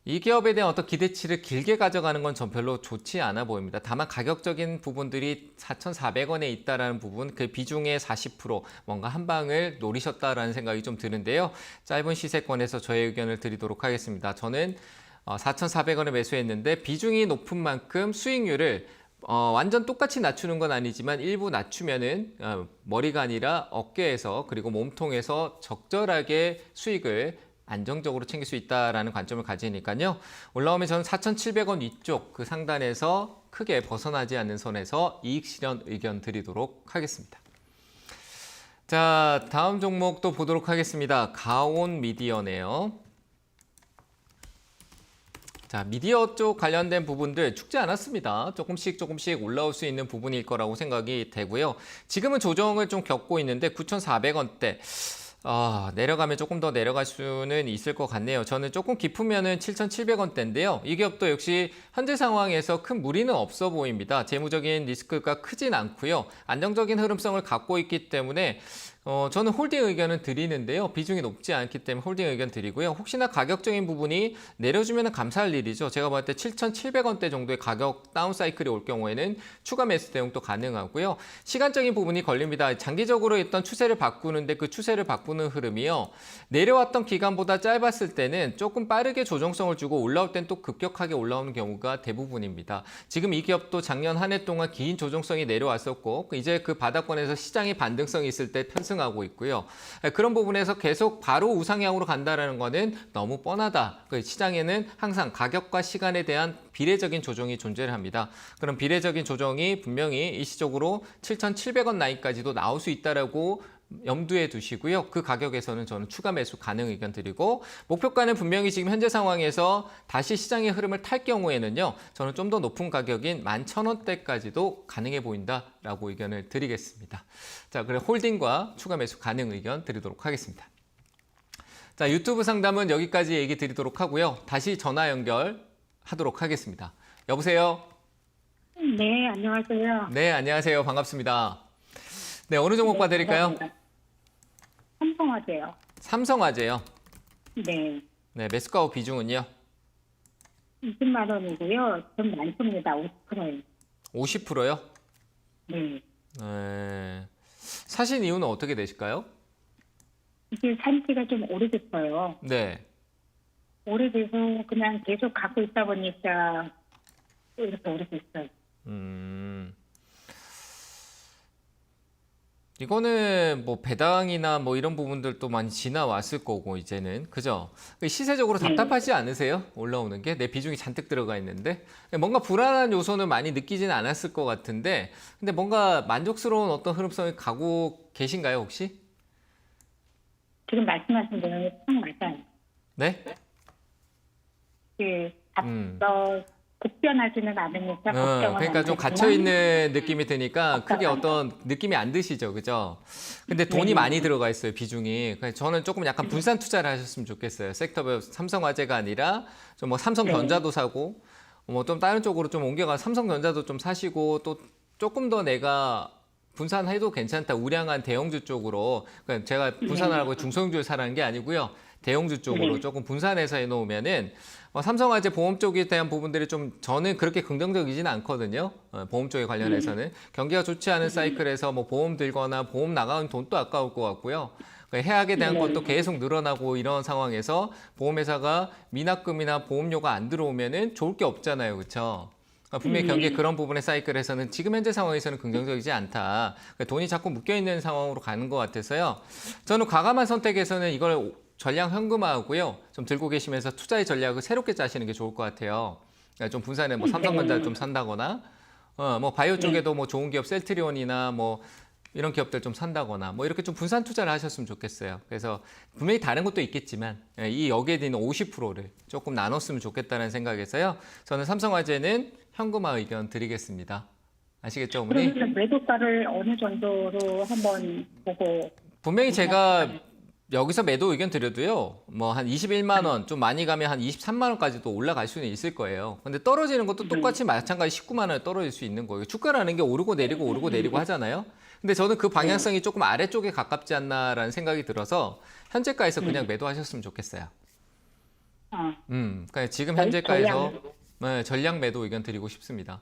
이 기업에 대한 어떤 기대치를 길게 가져가는 건 전 별로 좋지 않아 보입니다. 다만 가격적인 부분들이 4,400원에 있다라는 부분, 그 비중의 40% 뭔가 한 방을 노리셨다라는 생각이 좀 드는데요. 짧은 시세권에서 저의 의견을 드리도록 하겠습니다. 저는 4,400원에 매수했는데 비중이 높은 만큼 수익률을 완전 똑같이 낮추는 건 아니지만 일부 낮추면은 머리가 아니라 어깨에서 그리고 몸통에서 적절하게 수익을 안정적으로 챙길 수 있다라는 관점을 가지니까요. 올라오면 저는 4,700원 위쪽 그 상단에서 크게 벗어나지 않는 선에서 이익 실현 의견 드리도록 하겠습니다. 자, 다음 종목 또 보도록 하겠습니다. 가온 미디어네요. 자, 미디어 쪽 관련된 부분들 죽지 않았습니다. 조금씩 올라올 수 있는 부분일 거라고 생각이 되고요. 지금은 조정을 좀 겪고 있는데 9,400원대. 내려가면 조금 더 내려갈 수는 있을 것 같네요. 저는 조금 깊으면은 7,700원대인데요. 이 기업도 역시 현재 상황에서 큰 무리는 없어 보입니다. 재무적인 리스크가 크진 않고요. 안정적인 흐름성을 갖고 있기 때문에 저는 홀딩 의견을 드리는데요. 비중이 높지 않기 때문에 홀딩 의견 드리고요. 혹시나 가격적인 부분이 내려주면 감사할 일이죠. 제가 봤을 때 7,700원대 정도의 가격 다운 사이클이 올 경우에는 추가 매수 대응도 가능하고요. 시간적인 부분이 걸립니다. 장기적으로 있던 추세를 바꾸는데 그 추세를 바꾸는 흐름이요. 내려왔던 기간보다 짧았을 때는 조금 빠르게 조정성을 주고 올라올 땐 또 급격하게 올라오는 경우가 대부분입니다. 지금 이 기업도 작년 한 해 동안 긴 조정성이 내려왔었고 이제 그 바닥권에서 시장의 반등성이 있을 때 편승하고 있고요. 그런 부분에서 계속 바로 우상향으로 간다는 거는 너무 뻔하다. 시장에는 항상 가격과 시간에 대한 비례적인 조정이 존재를 합니다. 그럼 비례적인 조정이 분명히 일시적으로 7,700원 라인까지도 나올 수 있다라고 염두에 두시고요. 그 가격에서는 저는 추가 매수 가능 의견 드리고 목표가는 분명히 지금 현재 상황에서 다시 시장의 흐름을 탈 경우에는요. 저는 좀 더 높은 가격인 11,000원대까지도 가능해 보인다라고 의견을 드리겠습니다. 자, 그래 홀딩과 추가 매수 가능 의견 드리도록 하겠습니다. 자, 유튜브 상담은 여기까지 얘기 드리도록 하고요. 다시 전화 연결하도록 하겠습니다. 여보세요?
네, 안녕하세요.
네, 안녕하세요. 반갑습니다. 네, 어느 종목 봐드릴까요?
삼성화재요.
삼성화재요.
네,
네, 매수가 비중은요?
20만 원이고요. 좀 많습니다. 50%예요.
50%요?
네.
네. 사신 이유는 어떻게 되실까요?
이게 산 지가 좀 오래됐어요.
네.
오래돼서 그냥 계속 갖고 있다 보니까 이렇게 오래됐어요.
이거는 뭐 배당이나 뭐 이런 부분들도 많이 지나왔을 거고 이제는 그죠? 시세적으로 답답하지 않으세요? 올라오는 게 내 비중이 잔뜩 들어가 있는데 뭔가 불안한 요소는 많이 느끼지는 않았을 것 같은데 근데 뭔가 만족스러운 어떤 흐름성이 가고 계신가요 혹시?
지금 말씀하신 대로 딱 맞아요.
네?
급변하지는 않으니까 걱정은
그러니까
안
좀
되지만
갇혀 있는 느낌이 드니까 크게 어떤 느낌이 안 드시죠, 그죠? 근데 돈이 많이 들어가 있어요, 비중이. 그래서 저는 조금 약간 분산 투자를 하셨으면 좋겠어요. 섹터별 삼성화재가 아니라 좀 뭐 삼성전자도 사고 뭐 좀 다른 쪽으로 좀 옮겨가 삼성전자도 좀 사시고 또 조금 더 내가 분산해도 괜찮다, 우량한 대형주 쪽으로. 그러니까 제가 분산하라고 중소형주를 사라는 게 아니고요. 대형주 쪽으로 조금 분산해서 해놓으면은 삼성화재 보험 쪽에 대한 부분들이 좀 저는 그렇게 긍정적이지는 않거든요. 보험 쪽에 관련해서는 경기가 좋지 않은 사이클에서 뭐 보험 들거나 보험 나가는 돈도 아까울 것 같고요. 해약에 대한 것도 계속 늘어나고 이런 상황에서 보험회사가 미납금이나 보험료가 안 들어오면은 좋을 게 없잖아요, 그렇죠? 분명히 경기 그런 부분의 사이클에서는 지금 현재 상황에서는 긍정적이지 않다. 돈이 자꾸 묶여 있는 상황으로 가는 것 같아서요. 저는 과감한 선택에서는 이걸 전량 현금화하고요. 좀 들고 계시면서 투자의 전략을 새롭게 짜시는 게 좋을 것 같아요. 그러니까 좀 분산해 뭐 삼성전자 좀 산다거나, 뭐 바이오 쪽에도 뭐 좋은 기업 셀트리온이나 뭐 이런 기업들 좀 산다거나 뭐 이렇게 좀 분산 투자를 하셨으면 좋겠어요. 그래서 분명히 다른 것도 있겠지만 이 여기에 있는 50%를 조금 나눴으면 좋겠다는 생각에서요. 저는 삼성화재는 현금화 의견 드리겠습니다. 아시겠죠, 어머니?
그러면 매도가를 어느 정도로 한번 보고
분명히 제가 여기서 매도 의견 드려도요. 뭐 한 21만 원, 좀 많이 가면 한 23만 원까지도 올라갈 수는 있을 거예요. 근데 떨어지는 것도 똑같이 마찬가지 19만 원에 떨어질 수 있는 거예요. 주가라는 게 오르고 내리고 하잖아요. 근데 저는 그 방향성이 조금 아래쪽에 가깝지 않나라는 생각이 들어서 현재가에서 그냥 매도하셨으면 좋겠어요. 그러니까 지금 현재가에서 전량 매도 의견 드리고 싶습니다.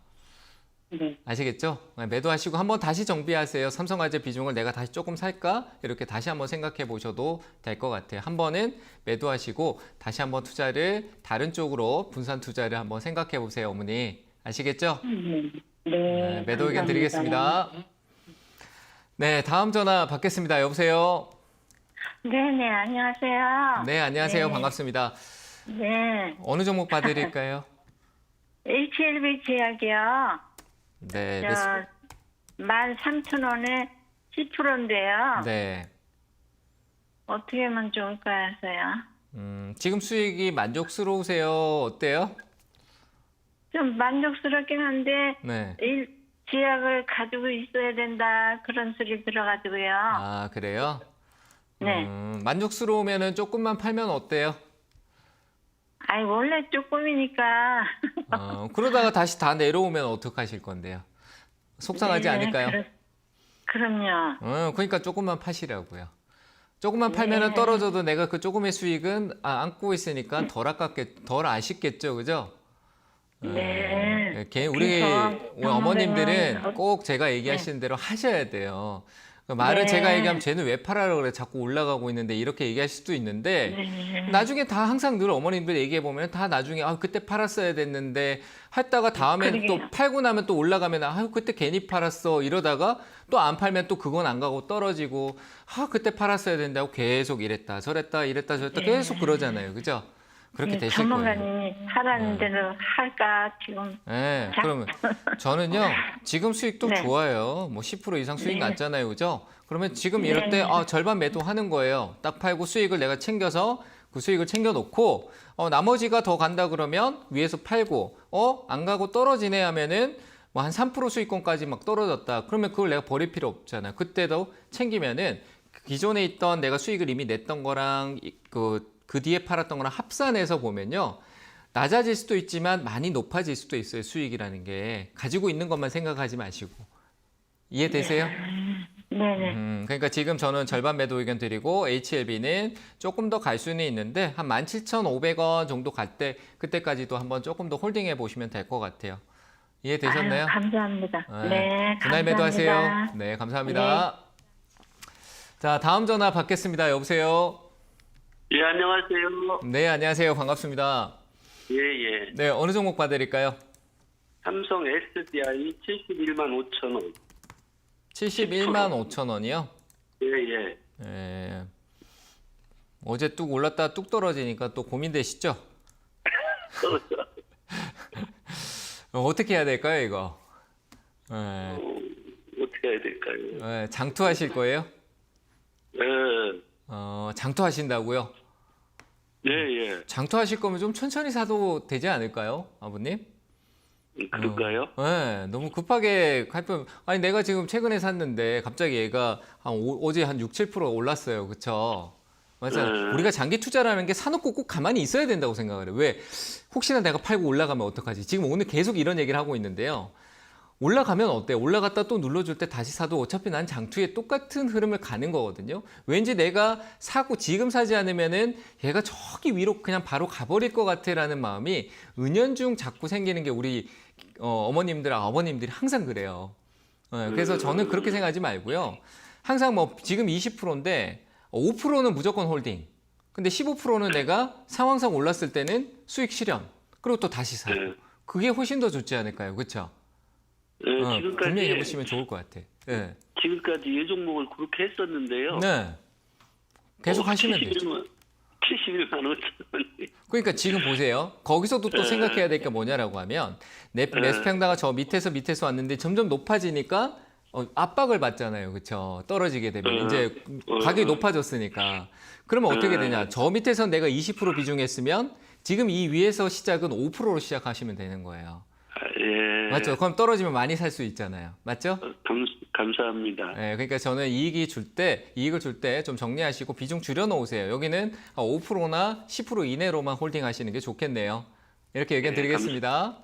네.
아시겠죠? 매도하시고 한번 다시 정비하세요. 삼성화재 비중을 내가 다시 조금 살까? 이렇게 다시 한번 생각해 보셔도 될 것 같아요. 한 번은 매도하시고 다시 한번 투자를 다른 쪽으로 분산 투자를 한번 생각해 보세요, 어머니. 아시겠죠?
네.
매도 의견
감사합니다.
드리겠습니다. 네, 다음 전화 받겠습니다. 여보세요?
네, 안녕하세요.
네, 안녕하세요.
네.
반갑습니다.
네.
어느 종목 봐드릴까요?
HLB 제약이요.
네,
13,000원에
10%인데요.
네.
어떻게 하면 좋을까 해서요.
지금 수익이 만족스러우세요? 어때요?
좀 만족스럽긴 한데
네.
지약을 가지고 있어야 된다 그런 소리 들어가지고요.
아, 그래요?
네.
만족스러우면은 조금만 팔면 어때요?
아이 원래 조금이니까.
그러다가 다시 다 내려오면 어떡하실 건데요? 속상하지
네,
않을까요?
그럼요.
그러니까 조금만 파시라고요. 조금만 팔면은 떨어져도 내가 그 조금의 수익은 안고 있으니까 덜 아쉽겠죠, 그죠?
네.
우리
그래서
어머님들은 꼭 제가 얘기하시는 대로 하셔야 돼요. 말은
네.
제가 얘기하면 쟤는 왜 팔아라 그래 자꾸 올라가고 있는데 이렇게 얘기할 수도 있는데
네.
나중에 다 항상 늘 어머님들 얘기해 보면 다 나중에 그때 팔았어야 됐는데 했다가 다음에 또
그러게요.
팔고 나면 또 올라가면 그때 괜히 팔았어 이러다가 또 안 팔면 또 그건 안 가고 떨어지고 그때 팔았어야 된다고 계속 이랬다 저랬다 계속 그러잖아요, 그죠? 그렇게 되실 거예요.
전문가님이 하라는 대로 할까 지금.
네, 그러면 저는요 지금 수익도
네.
좋아요. 뭐 10% 이상 수익
네.
났잖아요, 그죠? 그러면 지금 이럴 때 절반 매도하는 거예요. 딱 팔고 수익을 내가 챙겨서 그 수익을 챙겨 놓고 나머지가 더 간다 그러면 위에서 팔고 안 가고 떨어지네 하면은 뭐 한 3% 수익권까지 막 떨어졌다. 그러면 그걸 내가 버릴 필요 없잖아요. 그때도 챙기면은 기존에 있던 내가 수익을 이미 냈던 거랑 그 뒤에 팔았던 거랑 합산해서 보면요. 낮아질 수도 있지만 많이 높아질 수도 있어요. 수익이라는 게. 가지고 있는 것만 생각하지 마시고. 이해되세요?
네네.
그러니까 지금 저는 절반 매도 의견 드리고 HLB는 조금 더 갈 수는 있는데 한 17,500원 정도 갈 때 그때까지도 한번 조금 더 홀딩해 보시면 될 것 같아요. 이해되셨나요?
아유, 감사합니다. 네,
분할
감사합니다.
매도하세요. 네, 감사합니다. 자, 다음 전화 받겠습니다. 여보세요?
예, 안녕하세요.
네, 안녕하세요. 반갑습니다.
예, 예.
네, 어느 종목 봐드릴까요?
삼성 SDI 71만 5천 원.
71만 5천 원이요?
예, 예.
예. 어제 뚝 올랐다 뚝 떨어지니까 또 고민되시죠? 어떻게 해야 될까요, 이거? 예.
어떻게 해야 될까요?
예, 장투하실 거예요?
예,
장투하신다고요?
예, 예.
장투하실 거면 좀 천천히 사도 되지 않을까요, 아버님?
그럴까요?
네, 너무 급하게 할 뻔. 아니 내가 지금 최근에 샀는데 갑자기 얘가 어제 한 6, 7% 올랐어요, 그렇죠? 맞아. 우리가 장기 투자라는 게 사놓고 꼭 가만히 있어야 된다고 생각을 해요. 왜? 혹시나 내가 팔고 올라가면 어떡하지? 지금 오늘 계속 이런 얘기를 하고 있는데요. 올라가면 어때요? 올라갔다 또 눌러줄 때 다시 사도 어차피 난 장투에 똑같은 흐름을 가는 거거든요. 왠지 내가 사고 지금 사지 않으면은 얘가 저기 위로 그냥 바로 가버릴 것 같아라는 마음이 은연중 자꾸 생기는 게 우리 어머님들, 아버님들이 항상 그래요. 그래서 저는 그렇게 생각하지 말고요. 항상 뭐 지금 20%인데 5%는 무조건 홀딩. 근데 15%는 내가 상황상 올랐을 때는 수익 실현. 그리고 또 다시 사고. 그게 훨씬 더 좋지 않을까요? 그렇죠? 분명히 해보시면 좋을 것 같아. 네.
지금까지 이 종목을 그렇게 했었는데요.
네. 계속 하시면 되죠.
71만 5천 원.
그러니까 지금 보세요. 거기서도 또 생각해야 될 게 뭐냐라고 하면 매수 평단가 저 밑에서 왔는데 점점 높아지니까 압박을 받잖아요. 그렇죠? 떨어지게 되면 이제 가격이 높아졌으니까. 그러면 어떻게 되냐? 저 밑에서 내가 20% 비중했으면 지금 이 위에서 시작은 5%로 시작하시면 되는 거예요.
예.
맞죠? 그럼 떨어지면 많이 살 수 있잖아요. 맞죠?
감사합니다.
네, 그러니까 저는 이익을 줄 때 좀 정리하시고 비중 줄여 놓으세요. 여기는 5%나 10% 이내로만 홀딩 하시는 게 좋겠네요. 이렇게 의견 드리겠습니다.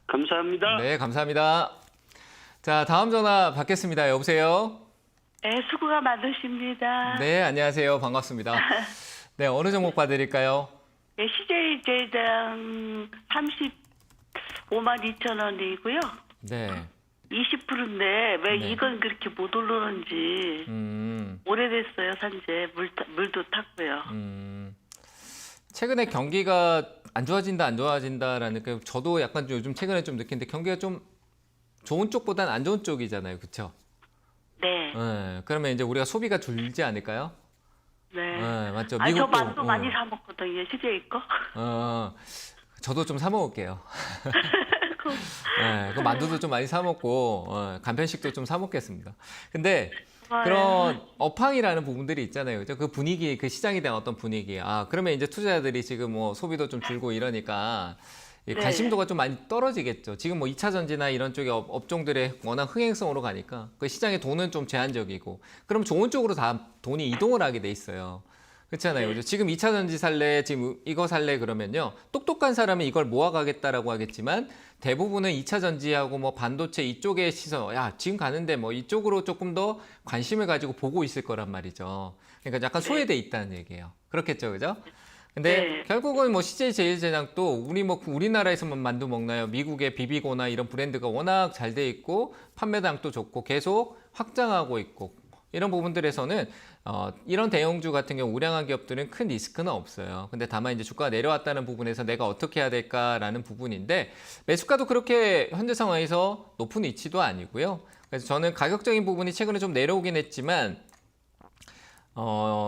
감사합니다.
네, 감사합니다. 자, 다음 전화 받겠습니다. 여보세요?
네, 수고가 많으십니다.
네, 안녕하세요. 반갑습니다. 네, 어느 종목 봐드릴까요?
네, CJ 제당 35만 2천 원이고요.
네.
20%인데 왜
네.
이건 그렇게 못 오르는지 오래됐어요, 산지. 물도 탔고요.
최근에 경기가 안 좋아진다라는 게 저도 약간 요즘 최근에 좀 느끼는데 경기가 좀 좋은 쪽보다는 안 좋은 쪽이잖아요. 그렇죠?
네.
네. 그러면 이제 우리가 소비가 줄지 않을까요?
네.
네, 맞죠.
저
미국도
만두 많이 사 먹거든요, CJ 거.
저도 좀 사 먹을게요. 네, 그 만두도 좀 많이 사 먹고 간편식도 좀 사 먹겠습니다. 근데 그런 업황이라는 부분들이 있잖아요. 그죠? 그 분위기, 그 시장에 대한 어떤 분위기. 아, 그러면 이제 투자자들이 지금 뭐 소비도 좀 줄고 이러니까 이
네.
관심도가 좀 많이 떨어지겠죠. 지금 뭐 2차 전지나 이런 쪽의 업종들의 워낙 흥행성으로 가니까 그 시장의 돈은 좀 제한적이고 그럼 좋은 쪽으로 다 돈이 이동을 하게 돼 있어요. 그렇잖아요. 그죠? 지금 2차 전지 살래, 지금 이거 살래 그러면요. 똑똑한 사람은 이걸 모아가겠다라고 하겠지만 대부분은 2차 전지하고 뭐 반도체 이쪽의 시선, 야, 지금 가는데 뭐 이쪽으로 조금 더 관심을 가지고 보고 있을 거란 말이죠. 그러니까 약간 소외돼 있다는 얘기예요. 그렇겠죠, 그죠? 근데
네.
결국은 뭐 CJ 제일제약도 우리나라에서만 만두 먹나요? 미국의 비비고나 이런 브랜드가 워낙 잘 돼 있고 판매량도 좋고 계속 확장하고 있고 이런 부분들에서는 이런 대형주 같은 경우 우량한 기업들은 큰 리스크는 없어요. 근데 다만 이제 주가가 내려왔다는 부분에서 내가 어떻게 해야 될까라는 부분인데 매수가도 그렇게 현재 상황에서 높은 위치도 아니고요. 그래서 저는 가격적인 부분이 최근에 좀 내려오긴 했지만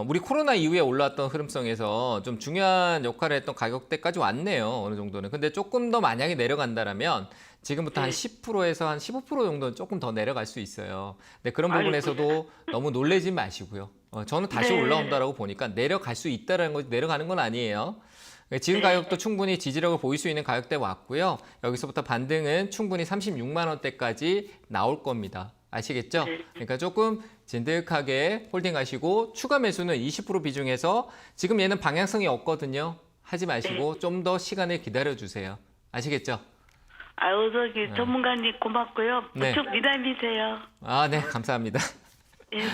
우리 코로나 이후에 올라왔던 흐름성에서 좀 중요한 역할을 했던 가격대까지 왔네요. 어느 정도는. 근데 조금 더 만약에 내려간다라면 지금부터 한 10%에서 한 15% 정도는 조금 더 내려갈 수 있어요. 근데 그런 부분에서도 너무 놀라지 마시고요. 저는 다시
네.
올라온다라고 보니까 내려갈 수 있다라는 거지 내려가는 건 아니에요. 지금 가격도 충분히 지지력을 보일 수 있는 가격대 왔고요. 여기서부터 반등은 충분히 36만 원대까지 나올 겁니다. 아시겠죠? 그러니까 조금 진득하게 홀딩하시고 추가 매수는 20% 비중에서 지금 얘는 방향성이 없거든요. 하지 마시고 좀 더 시간을 기다려주세요. 아시겠죠?
아유, 저기 전문가님 고맙고요.
네.
쭉 믿음이세요.
아, 네, 감사합니다.
예.
네,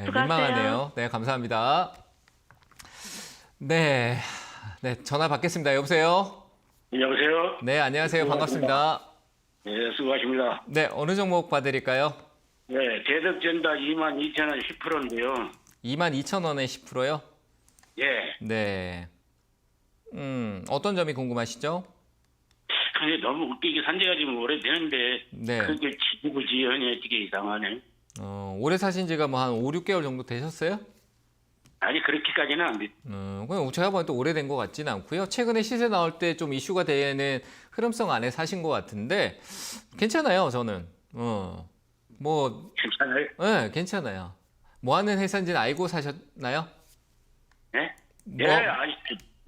수고하세요.
민망하네요. 네, 감사합니다. 네, 네, 전화 받겠습니다. 여보세요?
여보세요?
네, 안녕하세요. 반갑습니다.
네, 수고하십니다.
네, 어느 종목 봐드릴까요?
네, 대덕전자 22,000원 10%인데요.
22,000원에 10%요?
예.
네. 어떤 점이 궁금하시죠?
근데 너무 웃기게 산지가 지금 오래되는데
네.
그게 지구지연이 되게 이상하네.
오래 사신 지가 뭐 한 5, 6개월 정도 되셨어요?
아니 그렇게까지는 안 돼.
그냥 제가 봐도 오래된 것 같지는 않고요. 최근에 시세 나올 때 좀 이슈가 되는 흐름성 안에 사신 것 같은데 괜찮아요, 저는. 뭐,
괜찮아요?
네, 괜찮아요. 뭐 하는 회사인지는 알고 사셨나요?
네?
뭐,
예, 아니,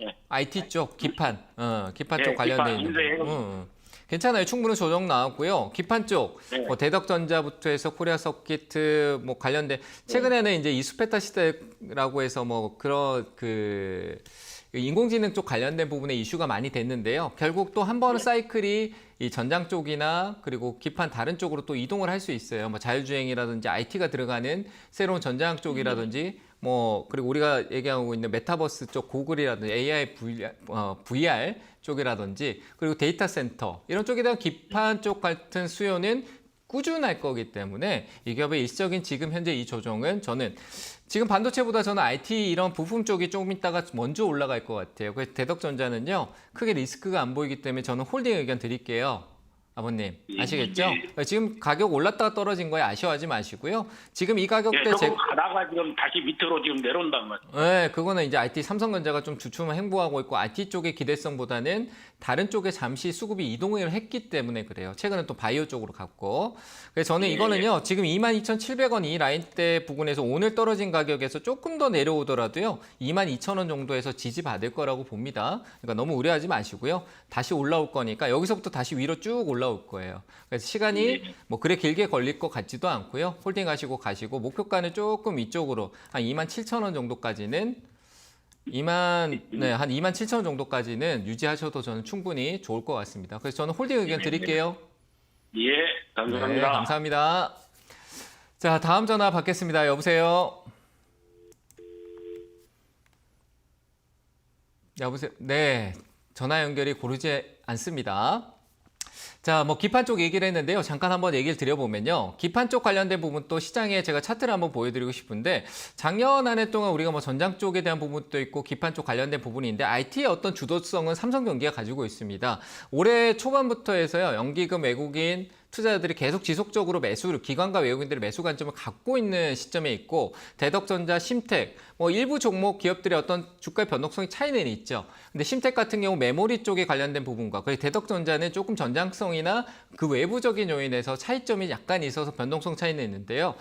예.
IT 쪽, 기판, 기판
네,
쪽 관련돼
기판,
있는
인쇄해요.
부분. 괜찮아요. 충분히 조정 나왔고요. 기판 쪽,
네.
뭐 대덕전자부터 해서 코리아 서키트 뭐 관련된 최근에는 이제 이수페타 시대라고 해서 뭐 그런 인공지능 쪽 관련된 부분에 이슈가 많이 됐는데요. 결국 또 한 번은 사이클이 이 전장 쪽이나 그리고 기판 다른 쪽으로 또 이동을 할 수 있어요. 뭐 자율주행이라든지 IT가 들어가는 새로운 전장 쪽이라든지 뭐 그리고 우리가 얘기하고 있는 메타버스 쪽 고글이라든지 AI VR 쪽이라든지 그리고 데이터 센터 이런 쪽에 대한 기판 쪽 같은 수요는 꾸준할 거기 때문에 이 기업의 일시적인 지금 현재 이 조정은 저는 지금 반도체보다 저는 IT 이런 부품 쪽이 조금 있다가 먼저 올라갈 것 같아요. 그래서 대덕전자는요 크게 리스크가 안 보이기 때문에 저는 홀딩 의견 드릴게요. 아버님 아시겠죠? 지금 가격 올랐다가 떨어진 거에 아쉬워하지 마시고요. 지금 이 가격대
예, 조금 가다가 지금 다시 밑으로 지금 내려온단 말이에요.
네, 그거는 이제 IT 삼성전자가 좀 주춤을 행보하고 있고 IT 쪽의 기대성보다는 다른 쪽에 잠시 수급이 이동을 했기 때문에 그래요. 최근에 또 바이오 쪽으로 갔고. 그래서 저는 이거는요. 지금 22,700원 이 라인대 부근에서 오늘 떨어진 가격에서 조금 더 내려오더라도요. 22,000원 정도에서 지지받을 거라고 봅니다. 그러니까 너무 우려하지 마시고요. 다시 올라올 거니까 여기서부터 다시 위로 쭉 올라올 거예요. 그래서 시간이 뭐 그래 길게 걸릴 것 같지도 않고요. 홀딩 하시고 가시고 목표가는 조금 이쪽으로 한 27,000원 정도까지는 한 27,000원 정도까지는 유지하셔도 저는 충분히 좋을 것 같습니다. 그래서 저는 홀딩 의견 드릴게요.
예, 감사합니다.
네, 감사합니다. 자, 다음 전화 받겠습니다. 여보세요? 여보세요? 네, 전화 연결이 고르지 않습니다. 자, 뭐 기판 쪽 얘기를 했는데요. 잠깐 한번 얘기를 드려보면요. 기판 쪽 관련된 부분 또 시장에 제가 차트를 한번 보여드리고 싶은데 작년 한 해 동안 우리가 뭐 전장 쪽에 대한 부분도 있고 기판 쪽 관련된 부분인데 IT의 어떤 주도성은 삼성전기가 가지고 있습니다. 올해 초반부터 해서요. 연기금 외국인 투자자들이 계속 지속적으로 기관과 외국인들의 매수 관점을 갖고 있는 시점에 있고 대덕전자, 심텍, 뭐 일부 종목 기업들의 어떤 주가의 변동성이 차이는 있죠. 근데 심텍 같은 경우 메모리 쪽에 관련된 부분과 그리고 대덕전자는 조금 전장성이나 그 외부적인 요인에서 차이점이 약간 있어서 변동성 차이는 있는데요.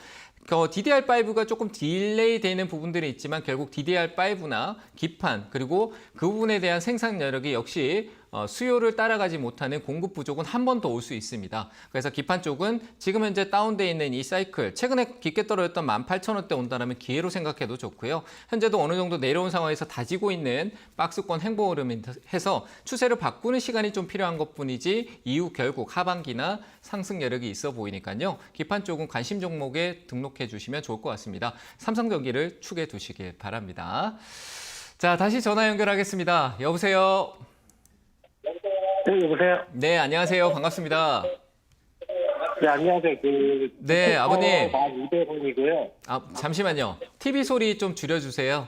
DDR5가 조금 딜레이 되는 부분들이 있지만 결국 DDR5나 기판 그리고 그 부분에 대한 생산 여력이 역시 수요를 따라가지 못하는 공급 부족은 한 번 더 올 수 있습니다. 그래서 기판 쪽은 지금 현재 다운되어 있는 이 사이클, 최근에 깊게 떨어졌던 18,000원대 온다면 기회로 생각해도 좋고요. 현재도 어느 정도 내려온 상황에서 다지고 있는 박스권 행보 흐름해서 추세를 바꾸는 시간이 좀 필요한 것뿐이지 이후 결국 하반기나 상승 여력이 있어 보이니까요. 기판 쪽은 관심 종목에 등록해 주시면 좋을 것 같습니다. 삼성전기를 축에 두시길 바랍니다. 자, 다시 전화 연결하겠습니다. 여보세요?
네, 여보세요?
네, 안녕하세요. 반갑습니다.
네, 안녕하세요.
네, 아버님.
1200원이고요.
잠시만요. TV 소리 좀 줄여주세요.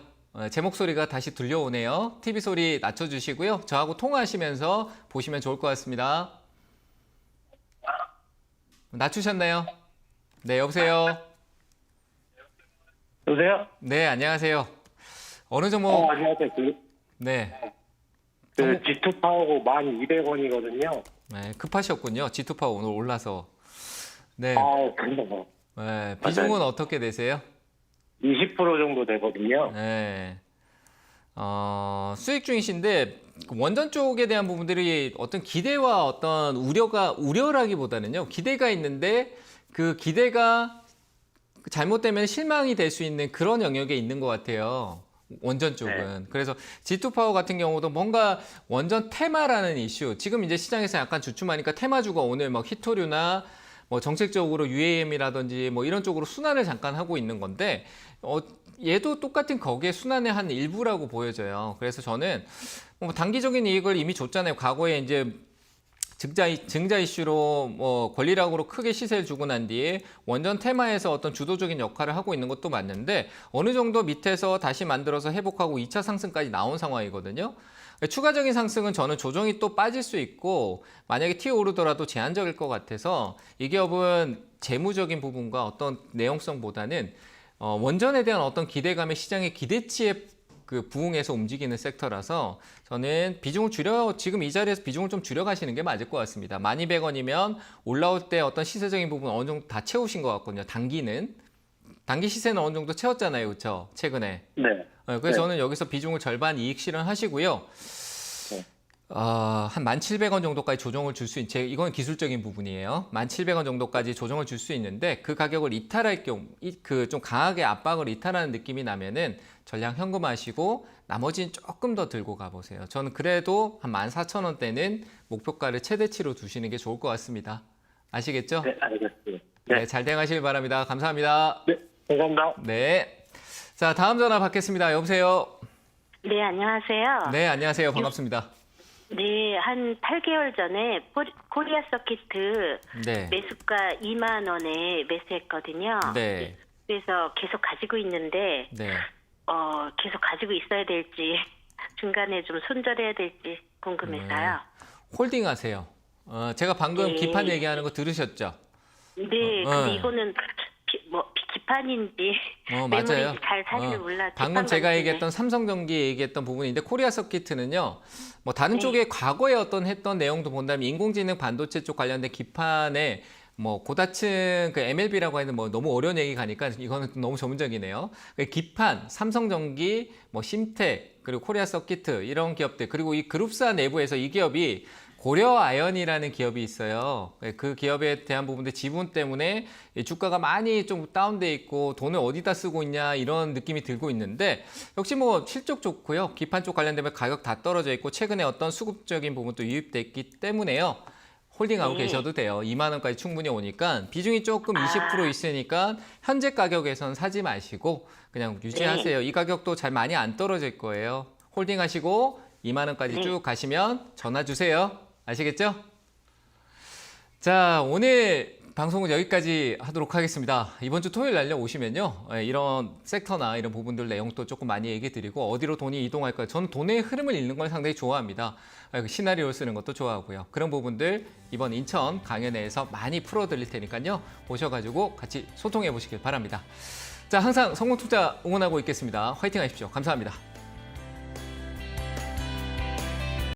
제 목소리가 다시 들려오네요. TV 소리 낮춰주시고요. 저하고 통화하시면서 보시면 좋을 것 같습니다. 낮추셨나요? 네, 여보세요?
여보세요?
네, 안녕하세요. 어느 종목?
안녕하세요.
네.
G2 파워고 1200원이거든요.
네, 급하셨군요. G2파 오늘 올라서. 네.
그래요.
네, 비중은 어떻게 되세요?
20% 정도 되거든요.
네. 수익 중이신데 원전 쪽에 대한 부분들이 어떤 기대와 어떤 우려라기보다는요. 기대가 있는데 그 기대가 잘못되면 실망이 될 수 있는 그런 영역에 있는 것 같아요. 원전 쪽은. 그래서 G2파워 같은 경우도 뭔가 원전 테마라는 이슈. 지금 이제 시장에서 약간 주춤하니까 테마주가 오늘 막 히토류나 뭐 정책적으로 UAM이라든지 뭐 이런 쪽으로 순환을 잠깐 하고 있는 건데 얘도 똑같은 거기에 순환의 한 일부라고 보여져요. 그래서 저는 뭐 단기적인 이익을 이미 줬잖아요. 과거에 이제 증자 이슈로 뭐 권리락으로 크게 시세를 주고 난 뒤에 원전 테마에서 어떤 주도적인 역할을 하고 있는 것도 맞는데 어느 정도 밑에서 다시 만들어서 회복하고 2차 상승까지 나온 상황이거든요. 추가적인 상승은 저는 조정이 또 빠질 수 있고 만약에 튀어오르더라도 제한적일 것 같아서 이 기업은 재무적인 부분과 어떤 내용성보다는 원전에 대한 어떤 기대감의 시장의 기대치에 부응해서 움직이는 섹터라서 저는 비중을 지금 이 자리에서 비중을 좀 줄여가시는 게 맞을 것 같습니다. 12,100원이면 올라올 때 어떤 시세적인 부분 어느 정도 다 채우신 것 같거든요. 단기 시세는 어느 정도 채웠잖아요. 그렇죠? 최근에.
네.
그래서 저는 여기서 비중을 절반 이익 실현하시고요. 한 17,000원 정도까지 조정을 줄 수 있는, 이건 기술적인 부분이에요. 17,000원 정도까지 조정을 줄 수 있는데 그 가격을 이탈할 경우, 좀 강하게 압박을 이탈하는 느낌이 나면은 전량 현금하시고 나머지는 조금 더 들고 가보세요. 저는 그래도 한 14,000원대는 목표가를 최대치로 두시는 게 좋을 것 같습니다. 아시겠죠?
네, 알겠습니다.
네, 잘 대응하시길 바랍니다. 감사합니다.
네, 감사합니다.
네. 자, 다음 전화 받겠습니다. 여보세요?
네, 안녕하세요.
네, 안녕하세요. 반갑습니다.
네, 한 8개월 전에 코리아 서키트
네.
매수가 2만 원에 매수했거든요.
네.
그래서 계속 가지고 있는데
네.
계속 가지고 있어야 될지 중간에 좀 손절해야 될지 궁금해서요.
홀딩 하세요. 제가 방금
네.
기판 얘기하는 거 들으셨죠?
네, 근데 이거는 기판인지
맞아요.
메모리인지 잘 사실 몰라.
방금 제가 얘기했던 삼성전기 얘기했던 부분인데 코리아 서키트는요. 뭐 다른 쪽에 과거에 했던 내용도 본다면 인공지능 반도체 쪽 관련된 기판에 뭐 고다층 MLB라고 하는 뭐 너무 어려운 얘기 가니까 이거는 너무 전문적이네요. 기판, 삼성전기, 뭐 심텍 그리고 코리아 서키트 이런 기업들 그리고 이 그룹사 내부에서 이 기업이 고려아연이라는 기업이 있어요. 그 기업에 대한 부분들 지분 때문에 주가가 많이 좀 다운돼 있고 돈을 어디다 쓰고 있냐 이런 느낌이 들고 있는데 역시 뭐 실적 좋고요. 기판 쪽 관련되면 가격 다 떨어져 있고 최근에 어떤 수급적인 부분도 유입됐기 때문에요. 홀딩하고 계셔도 돼요. 2만 원까지 충분히 오니까 비중이 조금 20% 있으니까 현재 가격에선 사지 마시고 그냥 유지하세요. 이 가격도 잘 많이 안 떨어질 거예요. 홀딩하시고 2만 원까지 쭉 가시면 전화 주세요. 아시겠죠? 자, 오늘 방송은 여기까지 하도록 하겠습니다. 이번 주 토요일 날려 오시면요. 이런 섹터나 이런 부분들 내용도 조금 많이 얘기 드리고 어디로 돈이 이동할까요? 저는 돈의 흐름을 읽는 걸 상당히 좋아합니다. 시나리오를 쓰는 것도 좋아하고요. 그런 부분들 이번 인천 강연회에서 많이 풀어드릴 테니까요. 오셔가지고 같이 소통해 보시길 바랍니다. 자, 항상 성공투자 응원하고 있겠습니다. 화이팅 하십시오. 감사합니다.